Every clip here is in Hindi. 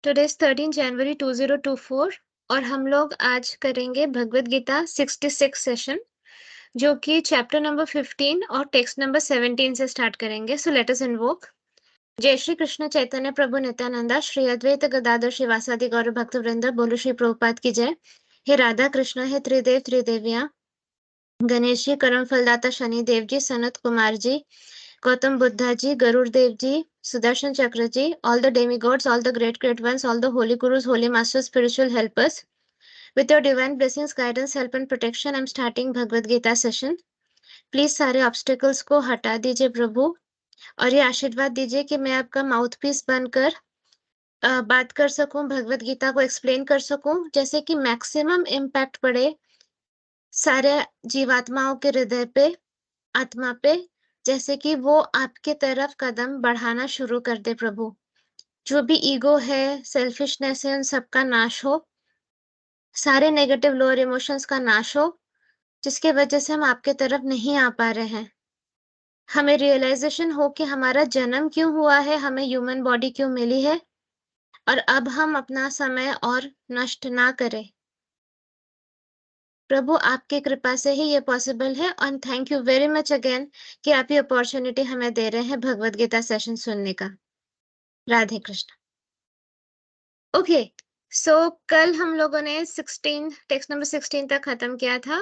टुडे इज 13 जनवरी 2024 और हम लोग आज करेंगे भगवत गीता 66 सेशन जो कि चैप्टर नंबर 15 और टेक्स्ट नंबर 17 से स्टार्ट करेंगे। So let us invoke. जय श्री कृष्ण चैतन्य प्रभु नित्यानंदा श्री अद्वैत गदाधर श्रीवासादि गौर भक्त वृंद। बोलो श्री प्रभुपाद की जय। हे राधा कृष्ण, हे त्रिदेव त्रिदेविया, गणेश जी, कर्म फलदाता शनि देव जी, सनत कुमार जी, गौतम बुद्धा जी, गरुड़ देव जी, सुदर्शन चक्र जी, all the demigods, all the great ones, all the holy gurus, holy masters, spiritual helpers, with your divine blessings, guidance, help and protection, I'm starting Bhagavad Gita session. Please सारे ऑब्स्टेकल्स को हटा दीजिए प्रभु, और ये आशीर्वाद दीजिए कि मैं आपका माउथ पीस बनकर बात कर सकूं, भगवत गीता को एक्सप्लेन कर सकूं, जैसे कि मैक्सिमम इम्पैक्ट पड़े सारे जीवात्माओं के हृदय पे, आत्मा पे, जैसे कि वो आपके तरफ कदम बढ़ाना शुरू कर दे प्रभु। जो भी ईगो है, सेल्फिशनेस है, उन सबका नाश हो, सारे नेगेटिव लोअर इमोशंस का नाश हो, जिसके वजह से हम आपके तरफ नहीं आ पा रहे हैं। हमें रियलाइजेशन हो कि हमारा जन्म क्यों हुआ है, हमें ह्यूमन बॉडी क्यों मिली है, और अब हम अपना समय और नष्ट ना करें। प्रभु आपकी कृपा से ही ये पॉसिबल है, and thank you very much again कि आप ये अपॉर्चुनिटी हमें दे रहे हैं भगवत गीता सेशन सुनने का। राधे कृष्ण। ओके, सो कल हम लोगों ने 16 टेक्स्ट नंबर 16 तक खत्म किया था।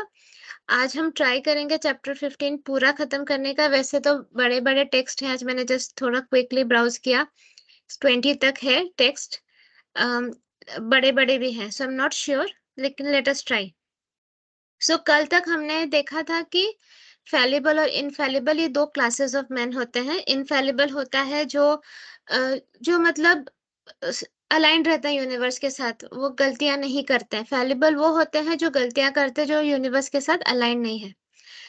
आज हम ट्राई करेंगे चैप्टर 15 पूरा खत्म करने का। वैसे तो बड़े बड़े टेक्स्ट हैं, आज मैंने जस्ट थोड़ा क्विकली ब्राउज किया, 20 तक है टेक्स्ट, बड़े बड़े भी हैं, सो आई एम नॉट श्योर, लेकिन लेट अस ट्राई। सो कल तक हमने देखा था कि फैलिबल और इनफैलिबल ये दो क्लासेस ऑफ मैन होते हैं। इनफैलिबल होता है जो मतलब अलाइंड रहता है यूनिवर्स के साथ, वो गलतियां नहीं करते हैं। फैलिबल वो होते हैं जो गलतियां करते हैं, जो यूनिवर्स के साथ अलाइन नहीं है।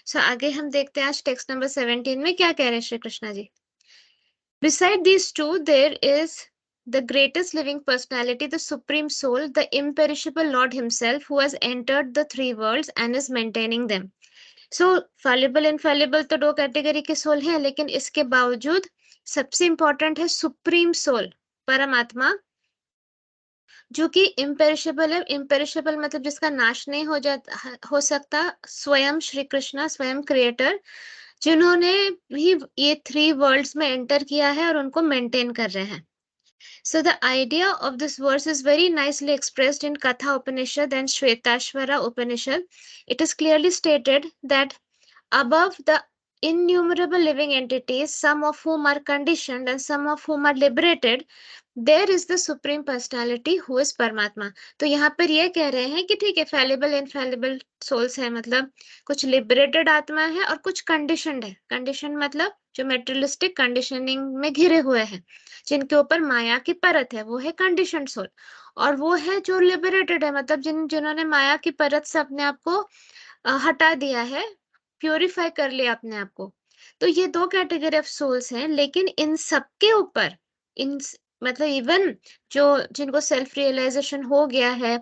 सो आगे हम देखते हैं आज टेक्स्ट नंबर 17 में क्या कह रहे हैं Shri Krishna ji. Beside these two, there is the greatest living personality, the Supreme Soul, the imperishable Lord Himself, who has entered the three worlds and is maintaining them. So, fallible, infallible तो दो कैटेगरी के सोल हैं, लेकिन इसके बावजूद सबसे इंपॉर्टेंट है सुप्रीम सोल, परमात्मा, जो कि इम्पेरिशेबल है। इम्पेरिशेबल मतलब जिसका नाश नहीं हो सकता, स्वयं श्री कृष्ण, स्वयं क्रिएटर, जिन्होंने भी ये थ्री वर्ल्ड्स में एंटर किया है और उनको मेंटेन कर रहे हैं। So the idea of this verse is very nicely expressed in Katha Upanishad and Shvetashvara Upanishad. It is clearly stated that above the innumerable living entities, some of whom are conditioned and some of whom are liberated, there is the supreme personality who is Paramatma. तो यहाँ पर ये कह रहे हैं कि ठीक है, फैलिबल इनफैलिबल सोल्स है, मतलब कुछ लिबरेटेड आत्मा है और कुछ कंडीशनड है। कंडीशन मतलब जो मेटेरियलिस्टिक कंडीशनिंग में घिरे हुए हैं, जिनके ऊपर माया की परत है, वो है कंडीशनड सोल। और वो है जो लिबरेटेड है, मतलब जिन्होंने माया की परत से अपने आप को हटा दिया है, प्यूरिफाई कर लिया अपने आप को। तो ये दो कैटेगरी ऑफ सोल्स हैं, लेकिन इन सबके ऊपर, इन मतलब इवन जो जिनको सेल्फ रियलाइजेशन हो गया है,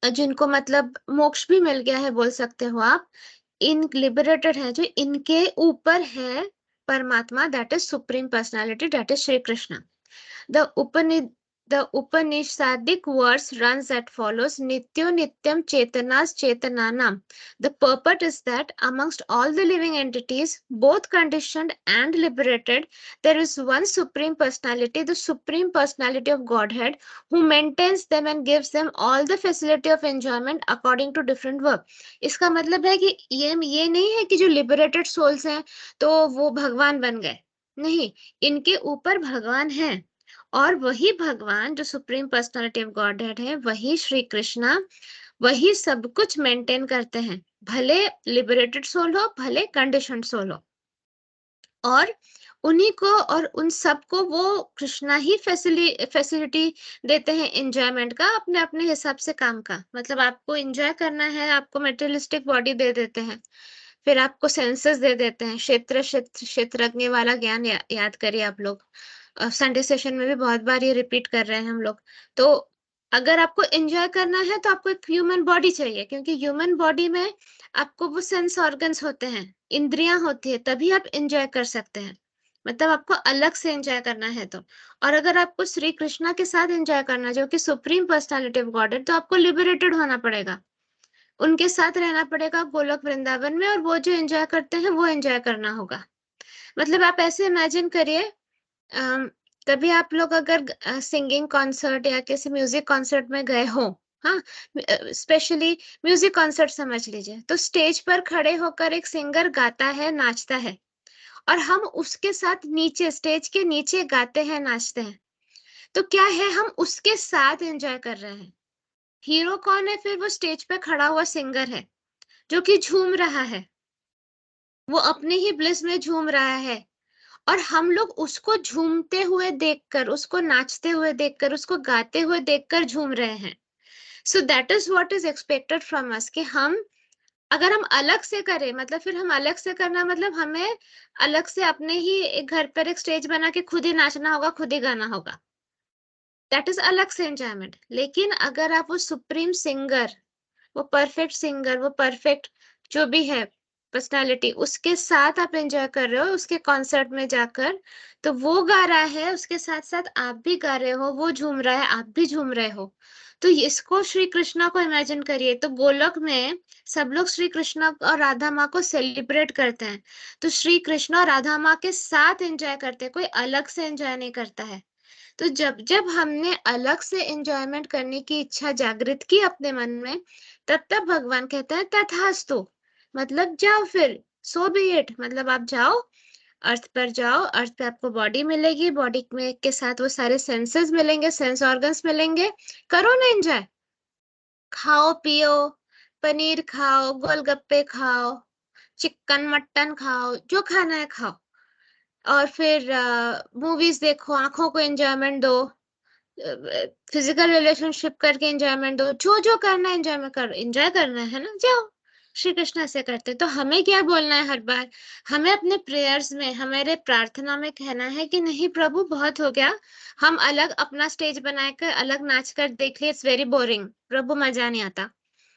जिनको मतलब मोक्ष भी मिल गया है बोल सकते हो आप, इन लिबरेटेड है, जो इनके ऊपर है परमात्मा, that is supreme personality, that is Shri Krishna. The Upanishadic verse runs as follows: Nityo Nityam Chetanas Chetananam. The purport is that amongst all the living entities, both conditioned and liberated, there is one supreme personality, the supreme personality of Godhead, who maintains them and gives them all the facility of enjoyment according to different work. इसका मतलब है कि ये नहीं है कि जो liberated souls हैं तो वो भगवान बन गए, नहीं, इनके ऊपर भगवान है, और वही भगवान जो सुप्रीम पर्सनालिटी ऑफ गॉडहेड है, वही श्री कृष्णा, वही सब कुछ मेंटेन करते हैं, भले लिबरेटेड सोल हो, भले कंडीशन सोल हो। और उन्हीं को और उन सबको वो कृष्णा ही फैसिलिटी देते हैं एंजॉयमेंट का, अपने अपने हिसाब से काम का। मतलब आपको एंजॉय करना है, आपको मेटेरियलिस्टिक बॉडी दे देते हैं, फिर आपको सेंसेस दे देते हैं, क्षेत्रज्ञ वाला ज्ञान याद करिए आप लोग। संडे सेशन में भी बहुत बार ये रिपीट कर रहे हैं हम लोग। तो अगर आपको एंजॉय करना है तो आपको एक ह्यूमन बॉडी चाहिए, क्योंकि ह्यूमन बॉडी में आपको वो सेंस ऑर्गन्स होते हैं, इंद्रियां होती है, तभी आप एंजॉय कर सकते हैं। मतलब आपको अलग से एंजॉय करना है तो। और अगर आपको श्री कृष्णा के साथ एंजॉय करना है, जो कि सुप्रीम पर्सनालिटी ऑफ गॉड है, तो आपको लिबरेटेड होना पड़ेगा, उनके साथ रहना पड़ेगा गोलोक वृंदावन में, और वो जो एंजॉय करते हैं वो एंजॉय करना होगा। मतलब आप ऐसे इमेजिन करिए, अम, कभी आप लोग अगर सिंगिंग कॉन्सर्ट या किसी म्यूजिक कॉन्सर्ट में गए हो, हाँ, स्पेशली म्यूजिक कॉन्सर्ट समझ लीजिए, तो स्टेज पर खड़े होकर एक सिंगर गाता है, नाचता है, और हम उसके साथ नीचे स्टेज के नीचे गाते हैं, नाचते हैं, तो क्या है, हम उसके साथ एंजॉय कर रहे हैं। हीरो कौन है फिर? वो स्टेज पे खड़ा हुआ सिंगर है, जो कि झूम रहा है, वो अपने ही ब्लिस में झूम रहा है, और हम लोग उसको झूमते हुए देखकर, उसको नाचते हुए देखकर, उसको गाते हुए देखकर झूम रहे हैं। So that is what is expected from us, कि हम, अगर हम अलग से करें, मतलब फिर हम अलग से करना, मतलब हमें अलग से अपने ही एक घर पर एक स्टेज बना के खुद ही नाचना होगा, खुद ही गाना होगा, दैट इज अलग से एंजॉयमेंट। लेकिन अगर आप वो सुप्रीम सिंगर, वो परफेक्ट सिंगर, वो परफेक्ट जो भी है पर्सनालिटी, उसके साथ आप एंजॉय कर रहे हो, उसके कॉन्सर्ट में जाकर, तो वो गा रहा है, उसके साथ साथ आप भी गा रहे हो, वो झूम रहा है, आप भी झूम रहे हो, तो इसको श्री कृष्णा को इमेजिन करिए। तो गोलोक में सब लोग श्री कृष्णा और राधा माँ को सेलिब्रेट करते हैं, तो श्री कृष्णा और राधा माँ के साथ एंजॉय करते हैं, कोई अलग से एंजॉय नहीं करता है। तो जब जब हमने अलग से एंजॉयमेंट करने की इच्छा जागृत की अपने मन में, तब तब भगवान कहता है तथास्तु, मतलब जाओ फिर, सो बी इट, मतलब आप जाओ, अर्थ पर जाओ, अर्थ पे आपको बॉडी मिलेगी, बॉडी में के साथ वो सारे सेंसेस मिलेंगे, सेंस ऑर्गन्स मिलेंगे, करो ना एंजॉय, खाओ पियो, पनीर खाओ, गोलगप्पे खाओ, चिकन मटन खाओ, जो खाना है खाओ, और फिर मूवीज देखो, आंखों को एंजॉयमेंट दो, फिजिकल रिलेशनशिप करके एंजॉयमेंट दो, जो जो करना है एंजॉय में कर, एंजॉय करना है ना, जाओ। श्री कृष्ण ऐसे करते, तो हमें क्या बोलना है हर बार? हमें अपने प्रेयर्स में, हमारे प्रार्थना में कहना है कि नहीं प्रभु, बहुत हो गया, हम अलग अपना स्टेज बनाकर अलग नाच कर देख लिए, इट्स वेरी बोरिंग प्रभु, मजा नहीं आता,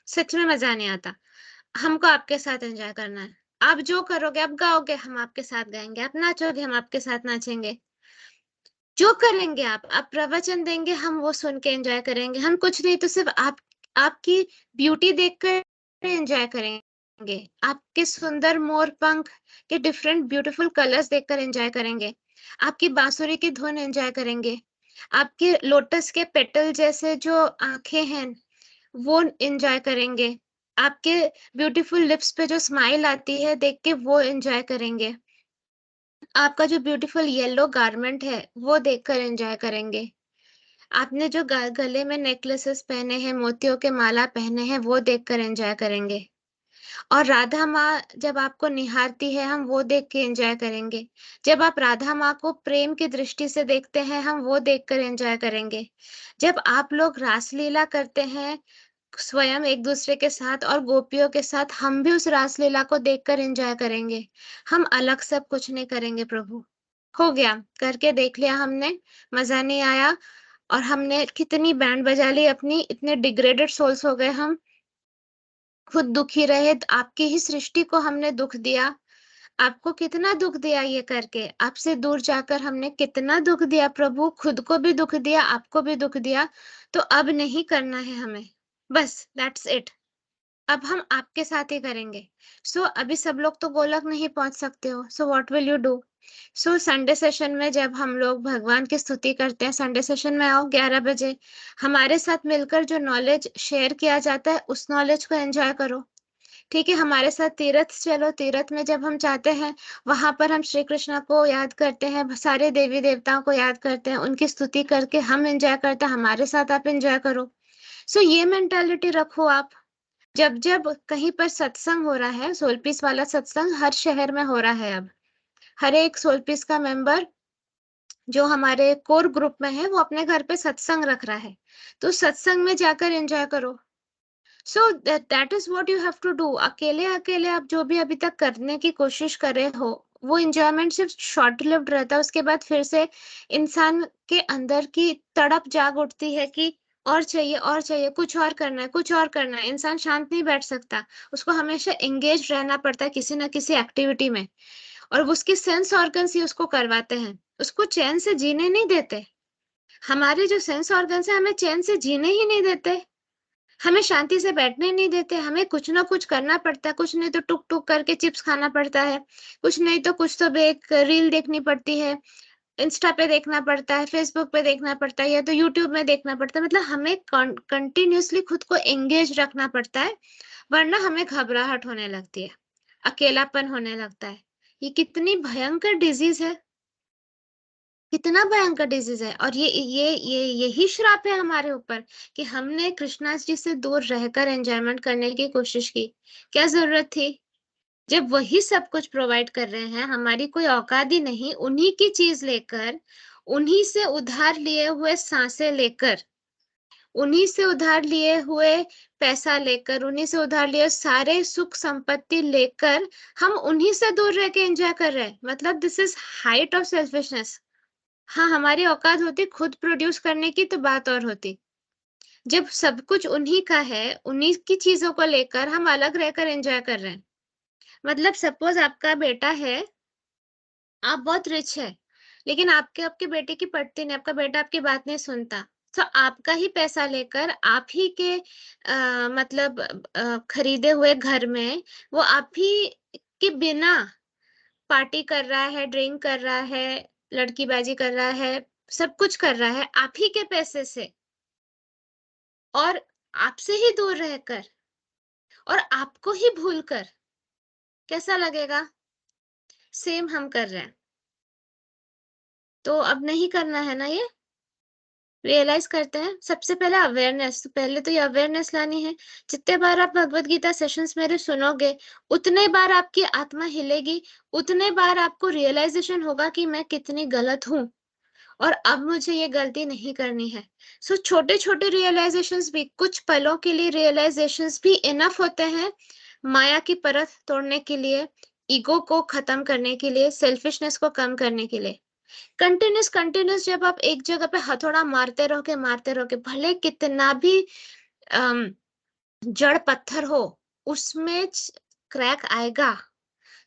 सच में मजा नहीं आता, हमको आपके साथ एंजॉय करना है। आप जो करोगे, आप गाओगे, हम आपके साथ गाएंगे, आप नाचोगे, हम आपके साथ नाचेंगे, जो करेंगे आप प्रवचन देंगे, हम वो सुन के एंजॉय करेंगे, हम कुछ नहीं तो सिर्फ आप, आपकी ब्यूटी देखकर एंजॉय करेंगे, आपके सुंदर मोर पंख के डिफरेंट ब्यूटीफुल कलर्स देखकर एंजॉय करेंगे, आपकी बांसुरी की धुन एंजॉय करेंगे, आपके लोटस के पेटल जैसे जो आंखें हैं वो एंजॉय करेंगे, आपके ब्यूटीफुल लिप्स पे जो स्माइल आती है देख के वो एंजॉय करेंगे, आपका जो ब्यूटीफुल येलो गारमेंट है वो देखकर एंजॉय करेंगे, आपने जो गले में नेकलेसेस पहने हैं, मोतियों के माला पहने हैं, वो देखकर एंजॉय करेंगे, और राधा माँ जब आपको निहारती है, हम वो देख के एंजॉय करेंगे, जब आप राधा माँ को प्रेम की दृष्टि से देखते हैं, हम वो देखकर एंजॉय करेंगे, जब आप लोग रासलीला करते हैं स्वयं एक दूसरे के साथ और गोपियों के साथ, हम भी उस रासलीला को देखकर एंजॉय करेंगे, हम अलग सब कुछ नहीं करेंगे प्रभु। हो गया, करके देख लिया हमने, मजा नहीं आया, और हमने कितनी बैंड बजा ली अपनी, इतने डिग्रेडेड सोल्स हो गए हम, खुद दुखी रहे, आपकी ही सृष्टि को हमने दुख दिया, आपको कितना दुख दिया ये करके, आपसे दूर जाकर हमने कितना दुख दिया प्रभु, खुद को भी दुख दिया, आपको भी दुख दिया, तो अब नहीं करना है हमें, बस दैट्स इट, अब हम आपके साथ ही करेंगे। अभी सब लोग तो गोलक नहीं पहुंच सकते हो, what will you do? Sunday session में जब हम लोग भगवान की स्तुति करते हैं, संडे सेशन में आओ 11 बजे, हमारे साथ मिलकर जो नॉलेज शेयर किया जाता है, उस नॉलेज को एंजॉय करो, ठीक है? हमारे साथ तीर्थ चलो, तीर्थ में जब हम जाते हैं, वहां पर हम श्री कृष्ण को याद करते हैं, सारे देवी देवताओं को याद करते हैं, उनकी स्तुति करके हम एंजॉय करते हैं, हमारे साथ आप एंजॉय करो। ये मेंटालिटी रखो आप। जब जब कहीं पर सत्संग हो रहा है, सोल पीस वाला सत्संग हर शहर में हो रहा है अब, हर एक सोल पीस का मेंबर जो हमारे कोर ग्रुप में है, वो अपने घर पे सत्संग रख रहा है, तो सत्संग में जाकर एंजॉय करो। That is what you have to do. अकेले अकेले आप जो भी अभी तक करने की कोशिश कर रहे हो, वो एंजॉयमेंट सिर्फ शॉर्ट लिव्ड रहता है, उसके बाद फिर से इंसान के अंदर की तड़प जाग उठती है कि और चाहिए, और चाहिए, कुछ और करना है, कुछ और करना है, इंसान शांत नहीं बैठ सकता, उसको हमेशा एंगेज रहना पड़ता है किसी ना किसी एक्टिविटी में, और वो उसके सेंस ऑर्गन्स ही उसको करवाते हैं, उसको चैन से जीने नहीं देते। हमारे जो सेंस ऑर्गन्स हैं हमें चैन से जीने ही नहीं देते, हमें शांति से बैठने नहीं देते, हमें कुछ ना कुछ करना पड़ता है, कुछ नहीं तो टुक टुक करके चिप्स खाना पड़ता है, कुछ तो एक रील देखनी पड़ती है, इंस्टा पे देखना पड़ता है, फेसबुक पे देखना पड़ता है, या तो यूट्यूब में देखना पड़ता है। मतलब हमें कंटिन्यूअसली खुद को एंगेज रखना पड़ता है, वरना हमें घबराहट होने लगती है, अकेलापन होने लगता है। ये कितनी भयंकर डिजीज है, कितना भयंकर डिजीज है। और ये यही श्राप है हमारे ऊपर कि हमने कृष्णा जी से दूर रहकर एंजॉयमेंट करने की कोशिश की। क्या जरूरत थी, जब वही सब कुछ प्रोवाइड कर रहे हैं, हमारी कोई औकात ही नहीं, उन्हीं की चीज लेकर, उन्हीं से उधार लिए हुए सांसें लेकर, उन्हीं से उधार लिए हुए पैसा लेकर, उन्हीं से उधार लिए सारे सुख संपत्ति लेकर, हम उन्हीं से दूर रह के एंजॉय कर रहे हैं। मतलब this is height of selfishness. हाँ, हमारी औकात होती खुद प्रोड्यूस करने की तो बात और होती। जब सब कुछ उन्हीं का है, उन्हीं की चीज़ों को लेकर हम अलग रहकर एन्जॉय कर रहे हैं। मतलब सपोज़ आपका बेटा है, आप बहुत रिच है, लेकिन आपके आपके बेटे की पटती नहीं, आपका बेटा आपकी बात नहीं सुनता। तो आपका ही पैसा लेकर आप ही के मतलब खरीदे हुए घर में वो आप ही के बिना पार्टी कर रहा है, ड्रिंक कर रहा है, लड़कीबाजी कर रहा है, सब कुछ कर रहा है आप ही के पैसे से, और आपसे ही दूर रहकर और आपको ही भूलकर। कैसा लगेगा? सेम हम कर रहे हैं। तो अब नहीं करना है ना ये? रियलाइज़ करते हैं। सबसे पहले अवेयरनेस, तो पहले तो ये अवेयरनेस लानी है। जितने बार आप भगवद गीता सेशंस मेरे सुनोगे, उतने बार आपकी आत्मा हिलेगी, उतने बार आपको रियलाइज़ेशन होगा कि मैं कितनी गलत हूँ। और अब मुझे ये गलती नहीं करनी है। सो छोटे-छोटे रियलाइज़ेशंस भी, कुछ पलों के लिए रियलाइज़ेशंस भी इनफ होते हैं, माया की परत तोड़ने के लिए, ईगो को खत्म करने के लिए, सेल्फिशनेस को कम करने के लिए। कंटीन्यूअस जब आप एक जगह पे हथौड़ा मारते रहोगे, भले कितना भी अम, जड़ पत्थर हो, उसमें क्रैक आएगा।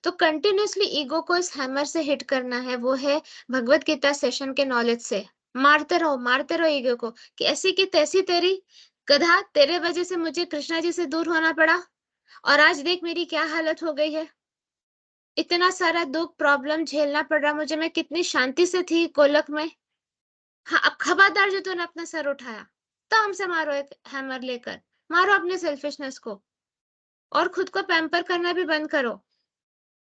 तो कंटिन्यूअसली ईगो को इस हैमर से हिट करना है, वो है भगवत गीता सेशन के नॉलेज से। मारते रहो ईगो को कि ऐसी की तैसी तेरी, गधा, तेरे वजह से मुझे कृष्णा जी से दूर होना पड़ा, और आज देख मेरी क्या हालत हो गई है। इतना सारा दुख प्रॉब्लम झेलना पड़ रहा मुझे, मैं कितनी शांति से थी गोलक में। हाँ, अब खबरदार जो तूने अपना सर उठाया, तो हमसे मारो एक हैमर लेकर, मारो अपने सेल्फिशनेस को, और खुद को पैम्पर करना भी बंद करो।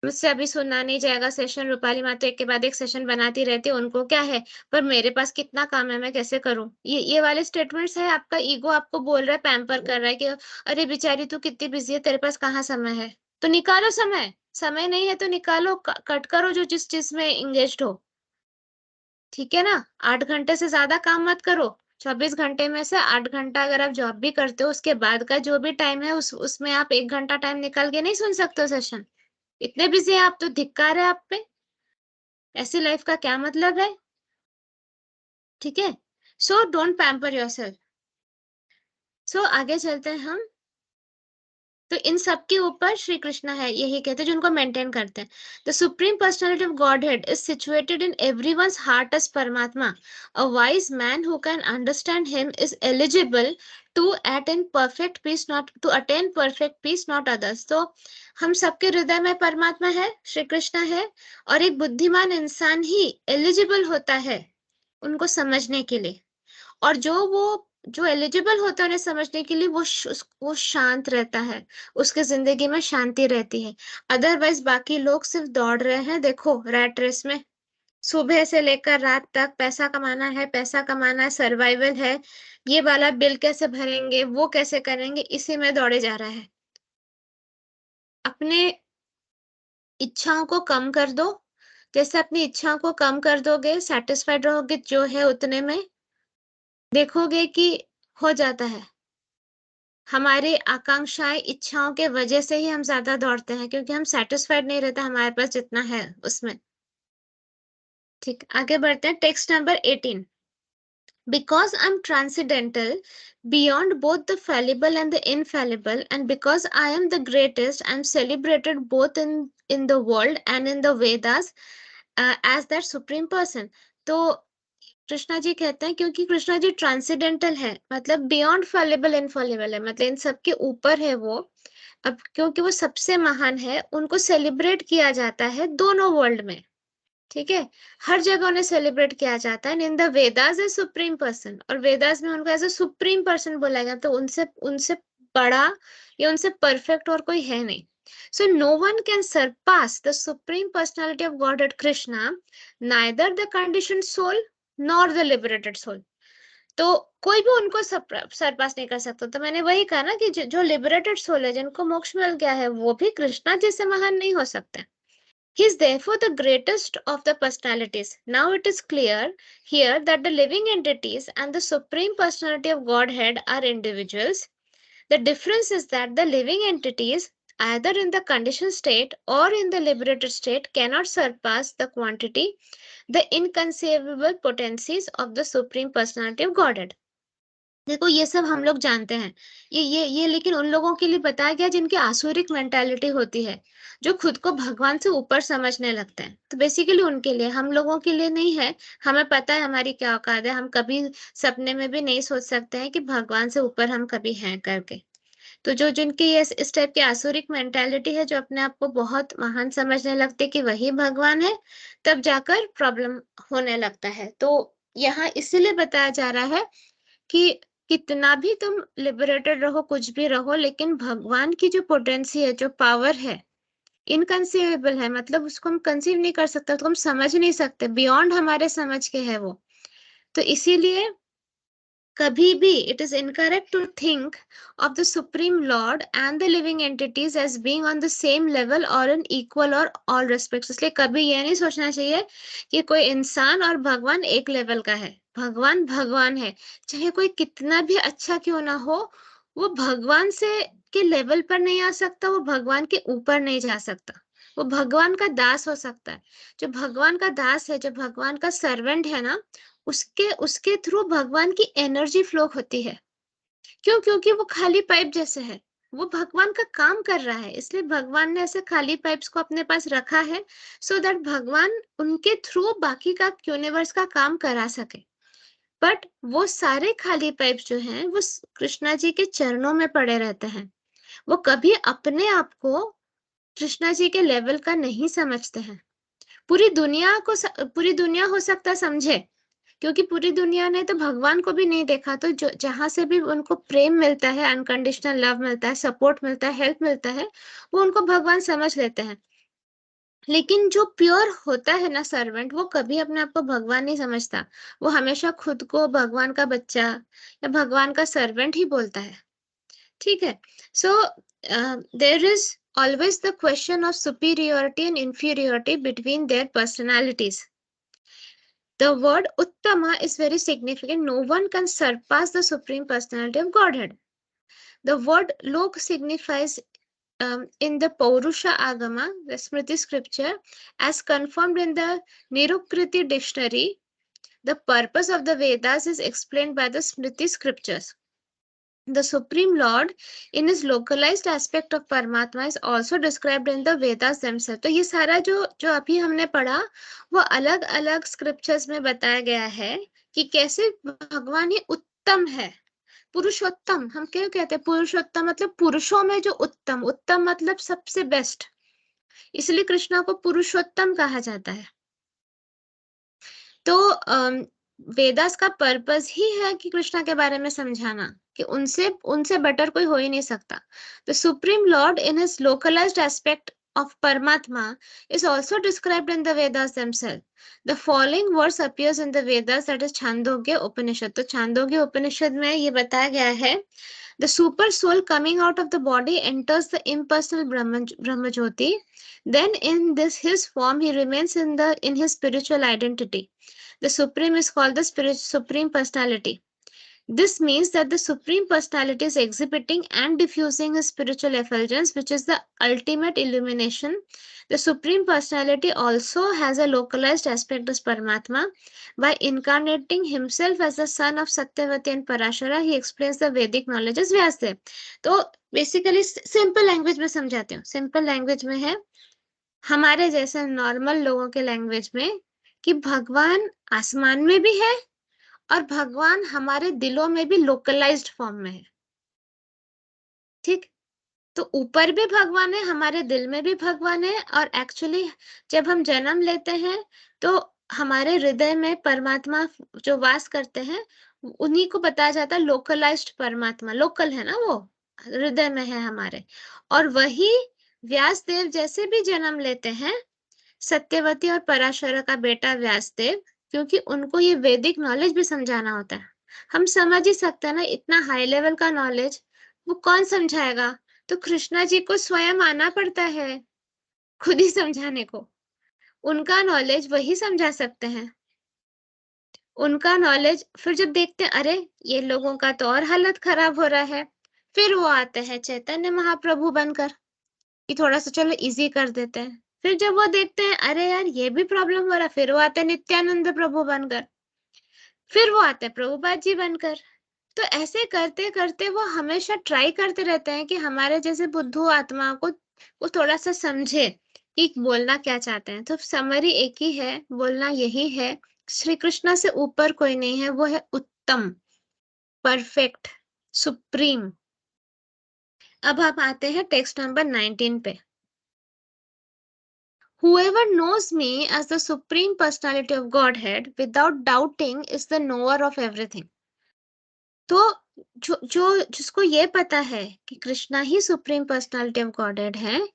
मुझसे अभी सुना नहीं जाएगा सेशन, रूपाली माँ तो एक के बाद एक सेशन बनाती रहती है, उनको क्या है, पर मेरे पास कितना काम है, मैं कैसे करूँ? ये वाले स्टेटमेंट्स है, आपका ईगो आपको बोल रहा है, पैम्पर कर रहा है कि अरे बेचारी तू कितनी बिज़ी है, तेरे पास कहाँ समय है? तो निकालो समय, समय नहीं है तो निकालो, क कट करो जो जिस चीज़ में एंगेज्ड हो, ठीक है ना? 8 घंटे से ज़्यादा काम मत करो, 24 घंटे में से 8 घंटा अगर आप जॉब भी करते हो, उसके बाद का जो भी टाइम है उसमें आप 1 घंटा टाइम निकाल के नहीं सुन सकते हो सेशन? इतने बिज़ी हैं आप, तो धिक्कार है आप पे। ऐसी लाइफ का क्या मतलब है? ठीक है? So don't pamper yourself. So आगे चलते हैं हम। तो इन सब के ऊपर श्री कृष्ण है, यही कहते हैं, जिनको मेंटेन करते हैं। The supreme personality of Godhead is situated in everyone's heart as Paramatma. A wise man who can understand him is eligible to attain perfect peace, not to attain perfect peace, not others. तो हम सबके हृदय में परमात्मा है, श्री कृष्ण है, और एक बुद्धिमान इंसान ही एलिजिबल होता है उनको समझने के लिए। और जो एलिजिबल होता है उन्हें समझने के लिए, वो शांत रहता है, उसके ज़िंदगी में शांति रहती है। अदरवाइज़ बाकी लोग सिर्फ़ दौड़ रहे हैं, देखो रैट रेस में, सुबह से लेकर रात तक पैसा कमाना है, सर्वाइवल है, ये वाला बिल कैसे भरेंगे, वो कैसे करेंगे, इसी में दौड़े जा रहा है। अपने इच्छाओं को कम कर दो, जैसे अपनी इच्छाओं को कम कर दोगे, सैटिस्फाइड रहोगे जो है उतने में, देखोगे कि हो जाता है। हमारी आकांक्षाएँ, इच्छाओं के वजह से ही हम ज़्यादा दौड़ते हैं, क्योंकि हम सैटिस्फाइड नहीं रहते हमारे पास जितना है उसमें। ठीक, आगे बढ़ते हैं text number 18। Because I'm transcendental, beyond both the fallible and the infallible, and because I am the greatest, I'm celebrated both in the world and in the Vedas as that supreme person. तो कृष्णा जी कहते हैं क्योंकि कृष्णा जी ट्रांसेंडेंटल है, मतलब बियॉन्ड फॉलेबल इनफॉलेबल है, मतलब इन सब के ऊपर है वो। अब क्योंकि वो सबसे महान है, उनको सेलिब्रेट किया जाता है दोनों वर्ल्ड में, ठीक है, हर जगह उन्हें सेलिब्रेट किया जाता है। In the Vedas a supreme person, और वेदास में उनको एज ए सुप्रीम पर्सन बोला गया, तो उनसे उनसे बड़ा या उनसे परफेक्ट और कोई है नहीं। So no one can surpass the supreme personality of Godhead Krishna, neither the conditioned soul nor the liberated soul. तो कोई भी उनको सरपास नहीं कर सकता। तो मैंने वही कहा ना कि जो लिबरेटेड सोल है, जिनको मोक्ष मिल गया है, वो भी कृष्णा जैसे महान नहीं हो सकते। He is therefore the greatest of the personalities. Now it is clear here that the living entities and the supreme personality of Godhead are individuals. The difference is that the living entities, either in the conditioned state or in the liberated state, cannot surpass the quantity, the inconceivable potencies of the supreme personality of Godhead. देखो ये सब हम लोग जानते हैं, ये लेकिन उन लोगों के लिए बताया गया जिनकी आसुरिक मेंटालिटी होती है, जो खुद को भगवान से ऊपर समझने लगते हैं। तो बेसिकली उनके लिए, हम लोगों के लिए नहीं है। हमें पता है हमारी क्या औकात है, हम कभी सपने में भी नहीं सोच सकते हैं कि भगवान से ऊपर हम कभी हैं करके। तो जो जिनकी इस टाइप की आसुरिक मेंटालिटी है, जो अपने आप को बहुत महान समझने लगते कि वही भगवान है, तब जाकर प्रॉब्लम होने लगता है। तो यहाँ इसीलिए बताया जा रहा है कि कितना भी तुम लिबरेटेड रहो, कुछ भी रहो, लेकिन भगवान की जो पोटेंसी है, जो पावर है, इनकंसीवेबल है, मतलब उसको हम कंसीव नहीं कर सकते, तो हम समझ नहीं सकते, बियॉन्ड हमारे समझ के है वो। तो इसीलिए कभी भी it is incorrect to think of the supreme lord and the living entities as being on the same level or in equal or all respects. इसलिए कभी ये नहीं सोचना चाहिए कि कोई इंसान और भगवान एक लेवल का है। भगवान भगवान है, चाहे कोई कितना भी अच्छा क्यों ना हो, वो भगवान से के लेवल पर नहीं आ सकता, वो भगवान के ऊपर नहीं जा सकता, वो भगवान का दास हो सकता है। जो भगवान का दास है, जो भगवान का सर्वेंट है ना, उसके उसके थ्रू भगवान की एनर्जी फ्लो होती है। क्यों? क्योंकि वो खाली पाइप जैसे है, वो भगवान का काम कर रहा है, इसलिए भगवान ने ऐसे खाली पाइप्स को अपने पास रखा है, सो दैट भगवान उनके थ्रू बाकी का यूनिवर्स का काम करा सके। बट वो सारे खाली पाइप्स जो हैं, वो कृष्णा जी के चरणों में पड़े रहते हैं। वो कभी अपने आप को कृष्णा जी के लेवल का नहीं समझते हैं। पूरी दुनिया हो सकता है समझे, क्योंकि पूरी दुनिया ने तो भगवान को भी नहीं देखा, तो जो जहां से भी उनको प्रेम मिलता है, अनकंडीशनल लव मिलता है, सपोर्ट मिलता है, हेल्प मिलता है, वो उनको भगवान समझ लेते हैं। लेकिन जो प्योर होता है ना सर्वेंट, वो कभी अपने आप को भगवान नहीं समझता, वो हमेशा खुद को भगवान का बच्चा या भगवान का सर्वेंट ही बोलता है। ठीक है, so there is always the question of superiority and inferiority between their personalities. The word Uttama is very significant. No one can surpass the Supreme Personality of Godhead. The word Lok signifies in the Paurusha Agama, the Smriti scripture, as confirmed in the Nirukriti dictionary. The purpose of the Vedas is explained by the Smriti scriptures. The Supreme Lord in his localized aspect of Paramatma is also described in the Vedas themselves. तो ये सारा जो अभी हमने पढ़ा, वो अलग अलग स्क्रिप्चर्स में बताया गया है कि कैसे भगवान ये उत्तम है, पुरुषोत्तम। हम क्यों कहते हैं पुरुषोत्तम? मतलब पुरुषों में जो उत्तम, उत्तम मतलब सबसे बेस्ट, इसलिए कृष्णा को पुरुषोत्तम कहा जाता है। तो वेदास का पर्पस ही है कि कृष्णा के बारे में समझाना कि उनसे उनसे बेटर कोई हो ही नहीं सकता। The supreme lord in his localised aspect of Paramatma is also described in the Vedas themselves. The following verse appears in the Vedas, that is Chandogya Upanishad. तो Chandogya Upanishad में ये बताया गया है, the super soul coming out of the body enters the impersonal Brahma Jyoti. Then in this his form he remains in his spiritual identity. The Supreme is called the Supreme Personality. This means that the Supreme Personality is exhibiting and diffusing his spiritual effulgence, which is the ultimate illumination. The Supreme Personality also has a localized aspect as Paramatma. By incarnating himself as the son of Satyavati and Parashara, he explains the Vedic knowledge as Vyasdev. तो बेसिकली सिंपल लैंग्वेज में समझाती हूँ. सिंपल लैंग्वेज में है हमारे जैसे नॉर्मल लोगों के लैंग्वेज में कि भगवान आसमान में भी है और भगवान हमारे दिलों में भी लोकलाइज्ड फॉर्म में है. ठीक, तो ऊपर भी भगवान है, हमारे दिल में भी भगवान है, और एक्चुअली जब हम जन्म लेते हैं तो हमारे हृदय में परमात्मा जो वास करते हैं उन्हीं को बताया जाता है लोकलाइज्ड परमात्मा. लोकल है ना, वो हृदय में है हमारे. और वही व्यास देव जैसे भी जन्म लेते हैं, सत्यवती और पराशर का बेटा व्यासदेव, क्योंकि उनको ये वैदिक नॉलेज भी समझाना होता है. हम समझ ही सकते हैं ना, इतना हाई लेवल का नॉलेज वो कौन समझाएगा. तो कृष्णा जी को स्वयं आना पड़ता है खुद ही समझाने को. उनका नॉलेज वही समझा सकते हैं. उनका नॉलेज फिर जब देखते हैं अरे ये लोगों का तो और हालत खराब हो रहा है, फिर वो आते हैं चैतन्य महाप्रभु बनकर कि थोड़ा सा चलो इजी कर देते हैं. फिर जब वो देखते हैं अरे यार ये भी प्रॉब्लम हो रहा है, फिर वो आते हैं नित्यानंद प्रभु बनकर. फिर वो आते हैं प्रभुपाद जी बनकर. तो ऐसे करते करते वो हमेशा ट्राई करते रहते हैं कि हमारे जैसे बुद्धू आत्मा को वो थोड़ा सा समझे कि बोलना क्या चाहते हैं. तो समरी एक ही है, बोलना यही है, श्री कृष्ण से ऊपर कोई नहीं है, वो है उत्तम, परफेक्ट, सुप्रीम. अब आप आते हैं टेक्स्ट नंबर 19 पे. Whoever knows me as the Supreme Personality of Godhead without doubting is the knower of everything. तो जिसको ये पता है कि कृष्णा ही सुप्रीम पर्सनालिटी ऑफ गॉडहेड है,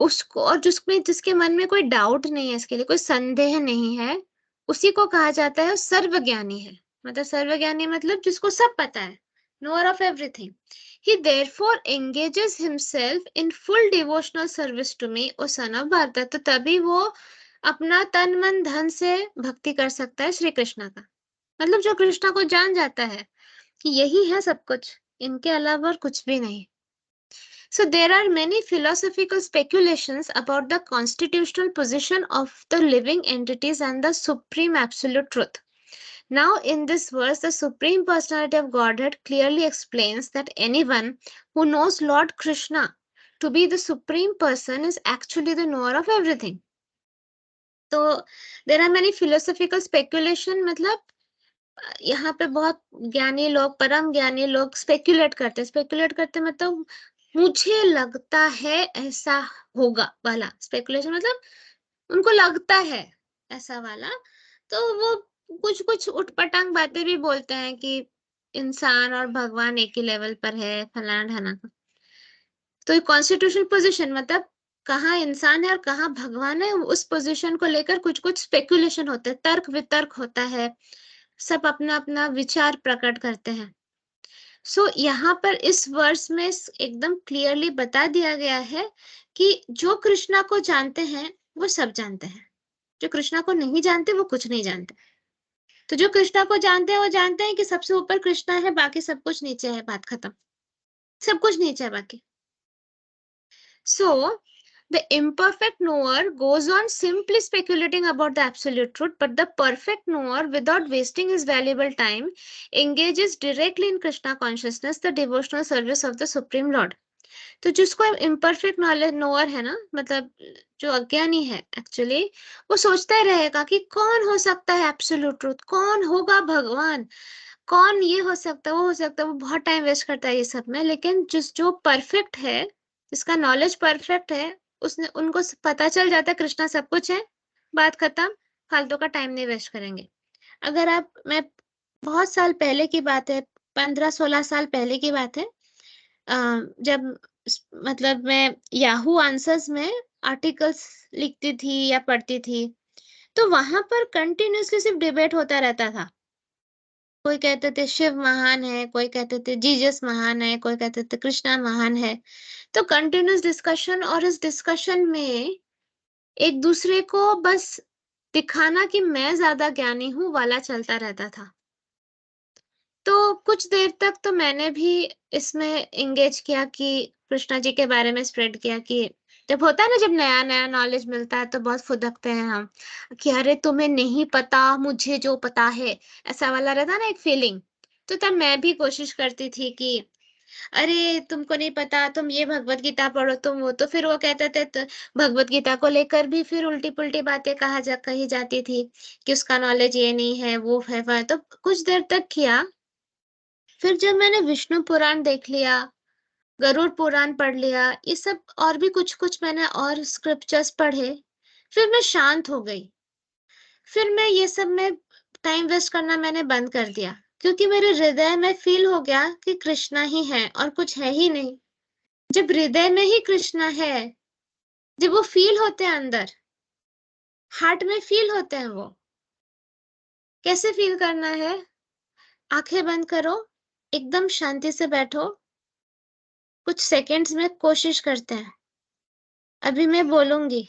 उसको, और जिसके मन में कोई डाउट नहीं है, इसके लिए कोई संदेह नहीं है, उसी को कहा जाता है सर्वज्ञानी है. मतलब सर्वज्ञानी मतलब जिसको सब पता है, knower of everything. He therefore engages himself in full devotional service to me, O son of Bharata. तो तभी वो अपना तन मन धन से भक्ति कर सकता है श्री कृष्णा का. मतलब जो कृष्णा को जान जाता है कि यही है सब कुछ, इनके अलावा और कुछ भी नहीं. So there are many philosophical speculations about the constitutional position of the living entities and the supreme absolute truth. Now in this verse, the Supreme Personality of Godhead clearly explains that anyone who knows Lord Krishna to be the Supreme Person is actually the knower of everything. So there are many philosophical speculation, मतलब यहाँ पे बहुत ज्ञानी लोग, परम ज्ञानी लोग स्पेक्युलेट करते मतलब मुझे लगता है ऐसा होगा वाला. स्पेकुलेशन मतलब उनको लगता है ऐसा वाला. तो वो कुछ कुछ उटपटांग बातें भी बोलते हैं कि इंसान और भगवान एक ही लेवल पर है, फलाना ढाना का. तो ये कॉन्स्टिट्यूशनल पोजीशन मतलब कहाँ इंसान है और कहाँ भगवान है, उस पोजीशन को लेकर कुछ कुछ स्पेकुलेशन होते हैं, तर्क वितर्क होता है, सब अपना अपना विचार प्रकट करते हैं. सो यहाँ पर इस वर्स में एकदम क्लियरली बता दिया गया है कि जो कृष्णा को जानते हैं वो सब जानते हैं, जो कृष्णा को नहीं जानते वो कुछ नहीं जानते. तो जो कृष्णा को जानते हैं वो जानते हैं कि सबसे ऊपर कृष्णा है, बाकी सब कुछ नीचे है, बात खत्म. सब कुछ नीचे है बाकी. So the imperfect knower goes on simply speculating about the absolute truth, but the perfect knower, without wasting his valuable time, engages directly in Krishna consciousness, the devotional service of the Supreme Lord. तो जिसको imperfect knowledge knower है ना, मतलब जो अज्ञानी है एक्चुअली, वो सोचता ही रहेगा कि कौन हो सकता है एब्सोल्यूट ट्रूथ, कौन होगा भगवान, कौन ये हो सकता है, वो हो सकता है. वो बहुत टाइम वेस्ट करता है ये सब में. लेकिन जो परफेक्ट है, जिसका नॉलेज परफेक्ट है, उसने उनको पता चल जाता है कृष्णा सब कुछ है, बात खत्म, फालतू का टाइम नहीं वेस्ट करेंगे. अगर आप, मैं बहुत साल पहले की बात है, 15-16 साल पहले की बात है, जब मतलब मैं याहू आंसर्स में आर्टिकल्स लिखती थी या पढ़ती थी, तो वहां पर कंटिन्यूसली सिर्फ डिबेट होता रहता था. कोई कहते थे शिव महान है, कोई कहते थे जीसस महान है, कोई कहते थे कृष्णा महान है. तो कंटिन्यूस डिस्कशन, और इस डिस्कशन में एक दूसरे को बस दिखाना कि मैं ज्यादा ज्ञानी हूँ वाला चलता रहता था. तो कुछ देर तक तो मैंने भी इसमें एंगेज किया कि कृष्णा जी के बारे में स्प्रेड किया कि जब होता है ना, जब नया-नया नॉलेज मिलता है तो बहुत फुदकते हैं हम, कि अरे तुम्हें नहीं पता, मुझे जो पता है, ऐसा वाला रहता है ना एक फीलिंग। तो तब मैं भी कोशिश करती थी कि अरे तुमको नहीं पता, तुम ये भगवत गीता पढ़ो, तुम वो। तो फिर वो कहते थे त भगवत गीता को लेकर भी फिर उल्टी-पुल्टी बातें कही जाती थी, कि उसका नॉलेज ये नहीं है, वो है, वो है। तो कुछ देर तक किया, फिर जब मैंने विष्णु पुराण देख लिया, गरुड़ पुराण पढ़ लिया, ये सब और भी कुछ-कुछ मैंने और स्क्रिप्चर्स पढ़े, फिर मैं शांत हो गई। फिर मैं ये सब में टाइम वेस्ट करना मैंने बंद कर दिया, क्योंकि मेरे हृदय में फ़ील हो गया कि कृष्णा ही है और कुछ है ही नहीं। जब हृदय में ही कृष्णा है, जब वो फ़ील होते हैं अंदर, हार्ट में फ़ील होते हैं वो। कैसे फ़ील करना है? आँखें बंद करो, एकदम शांति से बैठो, कुछ सेकंड्स में कोशिश करते हैं। अभी मैं बोलूँगी,